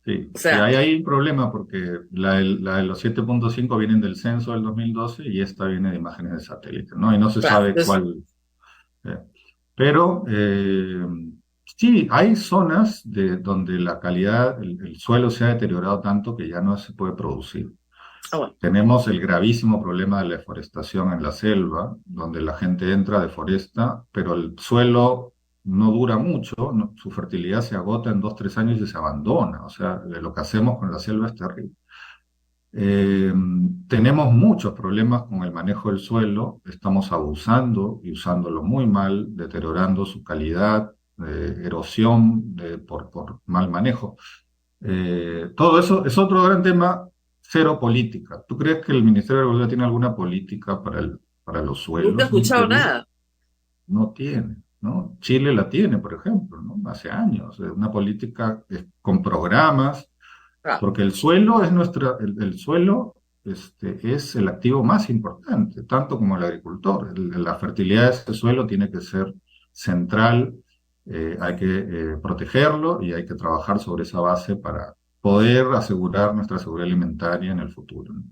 Speaker 5: Sí,
Speaker 3: O
Speaker 5: sí,
Speaker 3: sea,
Speaker 5: hay un problema porque la de los 7,5 vienen del censo del 2012 y esta viene de imágenes de satélite, ¿no? Y no se
Speaker 3: claro,
Speaker 5: sabe
Speaker 3: entonces,
Speaker 5: cuál. eh, Pero sí, hay zonas donde la calidad, el suelo se ha deteriorado tanto que ya no se puede producir.
Speaker 3: ah, bueno,
Speaker 5: Tenemos el gravísimo problema de la deforestación en la selva, donde la gente entra, deforesta, pero el suelo no dura mucho, su fertilidad se agota en 2, 3 años y se abandona. O sea, lo que hacemos con la selva es terrible. Eh, Tenemos muchos problemas con el manejo del suelo, estamos abusando y usándolo muy mal, deteriorando su calidad, erosión por mal manejo. Todo eso es otro gran tema, cero política. ¿Tú crees que el Ministerio de Agricultura tiene alguna política para los
Speaker 3: nunca he
Speaker 5: suelos en el
Speaker 3: escuchado
Speaker 5: Perú?
Speaker 3: nada.
Speaker 5: No tiene, ¿no? Chile la tiene, por ejemplo, ¿no? Hace años, una política con programas,
Speaker 3: Claro,
Speaker 5: porque el suelo es el suelo es el activo más importante, tanto como el agricultor. La fertilidad de ese suelo tiene que ser central, hay que protegerlo y hay que trabajar sobre esa base para poder asegurar nuestra seguridad alimentaria en el futuro, ¿no?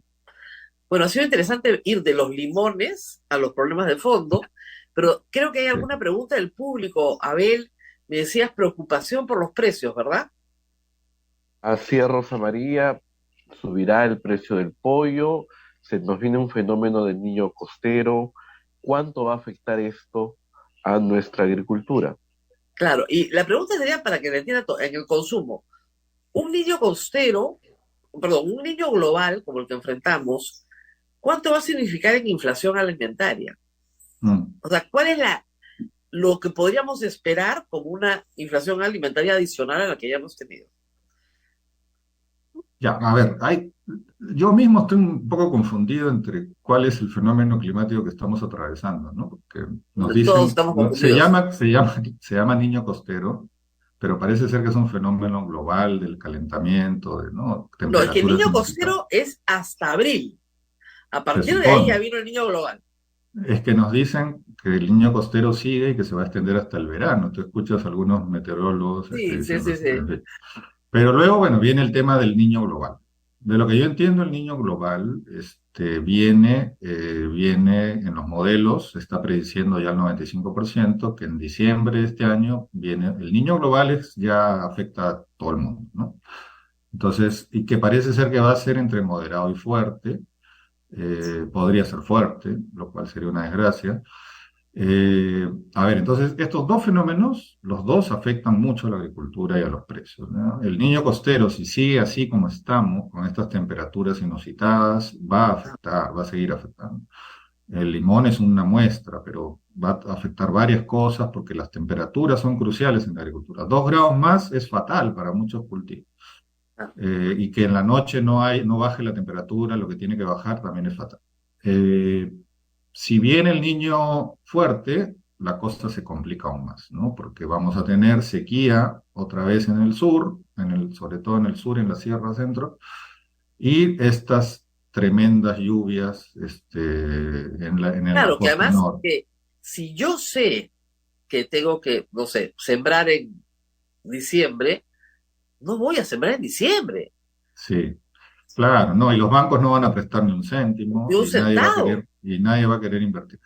Speaker 3: bueno, ha sido interesante ir de los limones a los problemas de fondo, pero creo que hay
Speaker 5: Sí.
Speaker 3: alguna pregunta del público. Abel, me decías preocupación por los precios, ¿verdad?
Speaker 4: Así es, Rosa María, subirá el precio del pollo, se nos viene un fenómeno del niño costero. ¿Cuánto va a afectar esto a nuestra agricultura?
Speaker 3: Claro, y la pregunta sería para que le entienda en el consumo. Un niño costero, perdón, un niño global como el que enfrentamos, ¿cuánto va a significar en inflación alimentaria?
Speaker 5: Mm.
Speaker 3: O sea, ¿cuál es lo que podríamos esperar como una inflación alimentaria adicional a la que ya hemos tenido?
Speaker 5: Ya, a ver, yo mismo estoy un poco confundido entre cuál es el fenómeno climático que estamos atravesando, ¿no? Porque nos
Speaker 3: Todos
Speaker 5: dicen,
Speaker 3: estamos
Speaker 5: ¿no?
Speaker 3: confundidos.
Speaker 5: Se llama niño costero, pero parece ser que es un fenómeno global del calentamiento, ¿no?
Speaker 3: No, es que el
Speaker 5: Temperaturas
Speaker 3: niño
Speaker 5: significativas.
Speaker 3: costero es hasta abril. A
Speaker 5: Se
Speaker 3: partir de ahí ya
Speaker 5: supone.
Speaker 3: vino el niño global.
Speaker 5: Es que nos dicen que el niño costero sigue y que se va a extender hasta el verano. Tú escuchas a algunos meteorólogos
Speaker 3: Sí, sí,
Speaker 5: diciendo
Speaker 3: sí,
Speaker 5: eso.
Speaker 3: sí.
Speaker 5: En fin. Pero luego, bueno, viene el tema del niño global. de lo que yo entiendo, el niño global viene en los modelos, se está prediciendo ya el 95%, que en diciembre de este año viene, el niño global ya afecta a todo el mundo, ¿no? Entonces, y que parece ser que va a ser entre moderado y fuerte, podría ser fuerte, lo cual sería una desgracia. A ver, entonces estos dos fenómenos, los dos afectan mucho a la agricultura y a los precios, ¿no? El niño costero, si sigue así como estamos, con estas temperaturas inusitadas, va a afectar, va a seguir afectando. El limón es una muestra, pero va a afectar varias cosas porque las temperaturas son cruciales en la agricultura. 2 grados más es fatal para muchos cultivos. Y que en la noche no baje la temperatura, lo que tiene que bajar también es fatal. Si viene el niño fuerte, la cosa se complica aún más, ¿no? Porque vamos a tener sequía otra vez en el sur, sobre todo en el sur, en la Sierra Centro, y estas tremendas lluvias en la
Speaker 3: Claro, que
Speaker 5: costa
Speaker 3: además,
Speaker 5: norte.
Speaker 3: que si yo sé que tengo que, no sé, sembrar en diciembre, no voy a sembrar en diciembre,
Speaker 5: Sí, claro, no, y los bancos no van a prestar ni un céntimo
Speaker 3: ni un
Speaker 5: y nadie va a
Speaker 3: centavo.
Speaker 5: querer invertir.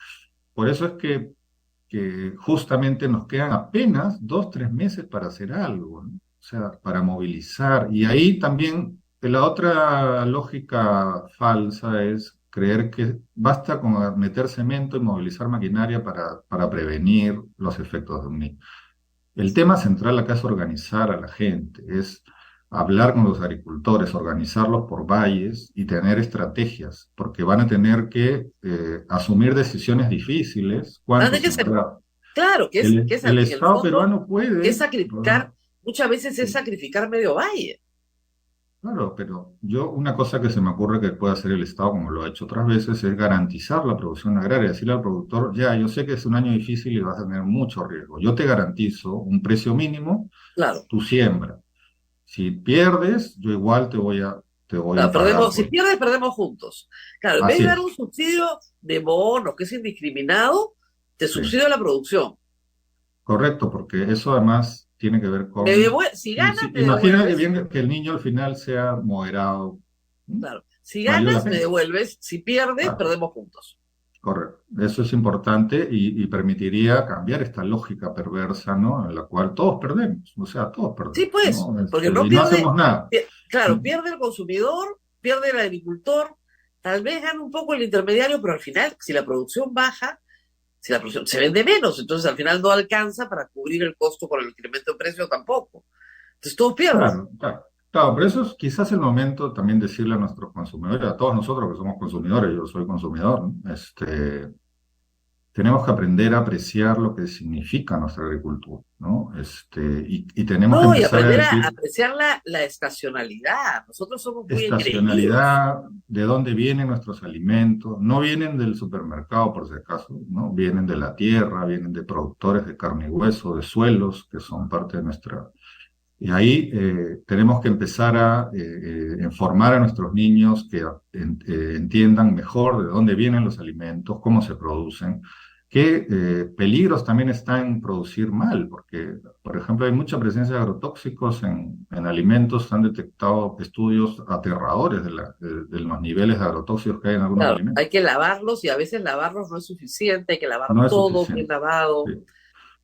Speaker 5: Por eso es que justamente nos quedan apenas 2, 3 meses para hacer algo, ¿no? O sea, para movilizar. Y ahí también la otra lógica falsa es creer que basta con meter cemento y movilizar maquinaria para prevenir los efectos de un niño. El tema central acá es organizar a la gente, es hablar con los agricultores, organizarlos por valles y tener estrategias, porque van a tener que asumir decisiones difíciles, cuánto
Speaker 3: Antes que se,
Speaker 5: sembrar.
Speaker 3: claro,
Speaker 5: El,
Speaker 3: que es
Speaker 5: el
Speaker 3: en el
Speaker 5: Estado
Speaker 3: fondo,
Speaker 5: peruano
Speaker 3: que es
Speaker 5: puede,
Speaker 3: sacrificar, muchas veces es sacrificar medio valle.
Speaker 5: claro, pero una cosa que se me ocurre que puede hacer el Estado, como lo ha hecho otras veces, es garantizar la producción agraria, decirle al productor, ya, yo sé que es un año difícil y vas a tener mucho riesgo, yo te garantizo un precio mínimo,
Speaker 3: Claro.
Speaker 5: tu siembra. Si pierdes, yo igual te voy a
Speaker 3: Claro,
Speaker 5: pagar
Speaker 3: perdemos,
Speaker 5: por
Speaker 3: si
Speaker 5: eso.
Speaker 3: pierdes, perdemos juntos. Claro, en vez
Speaker 5: Así
Speaker 3: de dar
Speaker 5: es,
Speaker 3: un subsidio de bono que es indiscriminado, te
Speaker 5: sí,
Speaker 3: subsidio la producción.
Speaker 5: correcto, porque eso además tiene que ver
Speaker 3: Si
Speaker 5: y
Speaker 3: ganas, me
Speaker 5: imagina que
Speaker 3: devuelves.
Speaker 5: bien que el niño al final sea moderado, ¿m?
Speaker 3: Claro, si
Speaker 5: Valió la
Speaker 3: ganas, me
Speaker 5: pena.
Speaker 3: devuelves. Si pierdes,
Speaker 5: Ah,
Speaker 3: perdemos juntos.
Speaker 5: correcto, eso es importante y permitiría cambiar esta lógica perversa, ¿no? En la cual todos perdemos, o sea, todos
Speaker 3: Sí,
Speaker 5: perdemos,
Speaker 3: pues,
Speaker 5: ¿no?
Speaker 3: porque no
Speaker 5: Y no
Speaker 3: pierde,
Speaker 5: hacemos nada.
Speaker 3: claro, pierde el consumidor, pierde el agricultor, tal vez gana un poco el intermediario, pero al final, si la producción baja, si la producción se vende menos, entonces al final no alcanza para cubrir el costo por el incremento de precio tampoco. Entonces todos pierden.
Speaker 5: Claro, claro. Claro, pero eso es quizás el momento también decirle a nuestros consumidores, a todos nosotros que somos consumidores, yo soy consumidor, ¿no? Tenemos que aprender a apreciar lo que significa nuestra agricultura, ¿no? Y tenemos que
Speaker 3: No, y
Speaker 5: empezar a
Speaker 3: aprender a
Speaker 5: decir
Speaker 3: apreciar la estacionalidad. Nosotros somos muy engreídos.
Speaker 5: estacionalidad, de dónde vienen nuestros alimentos, no vienen del supermercado por si acaso, ¿no? Vienen de la tierra, vienen de productores de carne y hueso, de suelos que son parte de nuestra. Y ahí tenemos que empezar a informar a nuestros niños que entiendan mejor de dónde vienen los alimentos, cómo se producen, qué peligros también están en producir mal, porque, por ejemplo, hay mucha presencia de agrotóxicos en alimentos, se han detectado estudios aterradores de los niveles de agrotóxicos que hay en algunos
Speaker 3: Claro,
Speaker 5: alimentos.
Speaker 3: hay que lavarlos y a veces lavarlos no es suficiente, hay que lavar
Speaker 5: No es
Speaker 3: todo bien
Speaker 5: suficiente.
Speaker 3: lavado.
Speaker 5: Sí.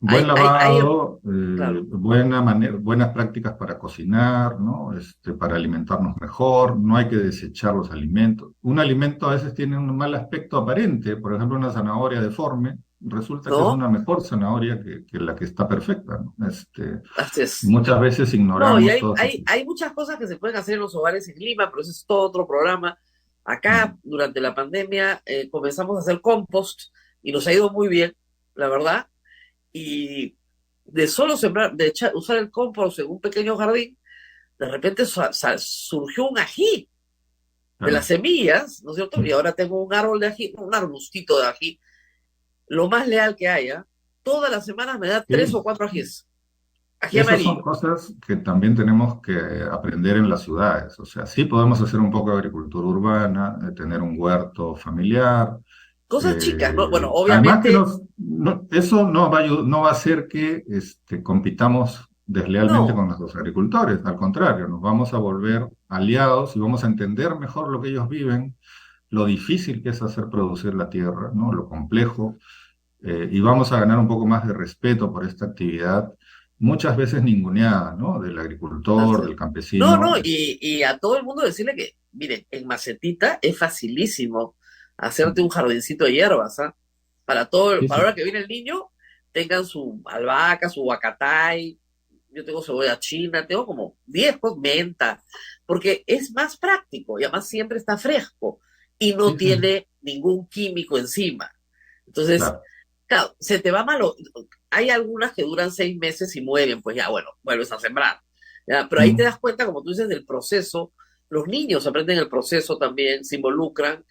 Speaker 5: Buen lavado,
Speaker 3: Claro.
Speaker 5: buenas prácticas para cocinar, ¿no? Para alimentarnos mejor, no hay que desechar los alimentos. Un alimento a veces tiene un mal aspecto aparente, por ejemplo, una zanahoria deforme, resulta que es
Speaker 3: ¿No?
Speaker 5: una mejor zanahoria que la que está perfecta, ¿no?
Speaker 3: Así es.
Speaker 5: Muchas veces
Speaker 3: No, y
Speaker 5: ignoramos todo eso.
Speaker 3: hay muchas cosas que se pueden hacer en los hogares en Lima, pero ese es todo otro programa. Acá, durante la pandemia, comenzamos a hacer compost y nos ha ido muy bien, la verdad. Y de solo sembrar, usar el compost en un pequeño jardín, de repente surgió un ají de las
Speaker 5: Claro.
Speaker 3: semillas, ¿no es cierto? Y ahora tengo un árbol de ají, un arbustito de ají, lo más leal que haya. Todas las semanas me da 3 o 4 ajíes. Ají
Speaker 5: Esas son
Speaker 3: amarillo.
Speaker 5: cosas que también tenemos que aprender en las ciudades. O sea, sí podemos hacer un poco de agricultura urbana, tener un huerto familiar.
Speaker 3: Cosas chicas, ¿no? Bueno,
Speaker 5: Además que
Speaker 3: obviamente,
Speaker 5: eso no va a hacer que compitamos deslealmente
Speaker 3: No,
Speaker 5: con nuestros agricultores. Al contrario, nos vamos a volver aliados y vamos a entender mejor lo que ellos viven, lo difícil que es hacer producir la tierra, ¿no? Lo complejo, y vamos a ganar un poco más de respeto por esta actividad, muchas veces ninguneada, ¿no? Del agricultor,
Speaker 3: así
Speaker 5: del
Speaker 3: es. No,
Speaker 5: campesino.
Speaker 3: no, y a todo el mundo decirle que, miren, en macetita es facilísimo hacerte un jardincito de hierbas, ¿ah?
Speaker 5: Sí,
Speaker 3: Para
Speaker 5: sí,
Speaker 3: ahora que viene el niño, tengan su albahaca, su huacatay, yo tengo cebolla china, tengo como 10 pues, menta, porque es más práctico y además siempre está fresco y no
Speaker 5: sí, sí,
Speaker 3: tiene ningún químico encima. Entonces,
Speaker 5: claro.
Speaker 3: claro, se te va malo. Hay algunas que duran 6 meses y mueren, pues ya, bueno, vuelves a sembrar. ¿Ya? Pero ahí te
Speaker 5: Mm.
Speaker 3: das cuenta, como tú dices, del proceso. Los niños aprenden el proceso también, se involucran,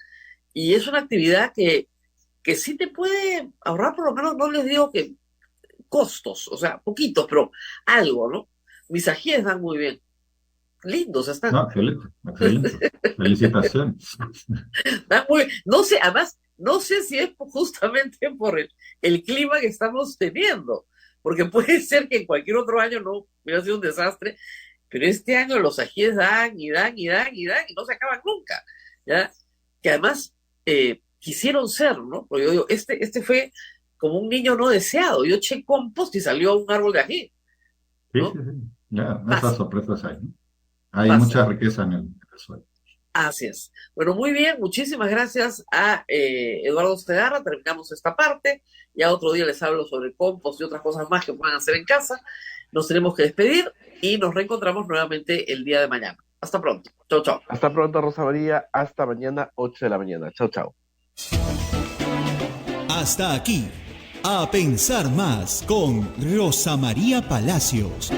Speaker 3: y es una actividad que sí te puede ahorrar, por lo menos no les digo que costos, o sea, poquitos, pero algo, ¿no? Mis ajíes dan muy bien, lindos están,
Speaker 5: No, excelente, excelente. Felicitaciones.
Speaker 3: dan muy, no sé, además, no sé si es justamente por el clima que estamos teniendo, porque puede ser que en cualquier otro año no hubiera sido un desastre, pero este año los ajíes dan y dan y dan y dan y no se acaban nunca, ¿ya? Que además quisieron ser, ¿no? Porque yo digo, este fue como un niño no deseado. Yo eché compost y salió un árbol de ají,
Speaker 5: Sí, sí,
Speaker 3: ¿no?
Speaker 5: sí. Ya, esas
Speaker 3: Pasa,
Speaker 5: sorpresas hay, ¿no? Hay
Speaker 3: pasa.
Speaker 5: mucha riqueza en el suelo.
Speaker 3: Así es. Bueno, muy bien. Muchísimas gracias a Eduardo Segarra. Terminamos esta parte. Ya otro día les hablo sobre compost y otras cosas más que puedan hacer en casa. Nos tenemos que despedir y nos reencontramos nuevamente el día de mañana. Hasta pronto. Chau, chau.
Speaker 4: Hasta pronto, Rosa María. Hasta mañana, 8 de la mañana. Chao, chao.
Speaker 1: Hasta aquí, A Pensar Más con Rosa María Palacios.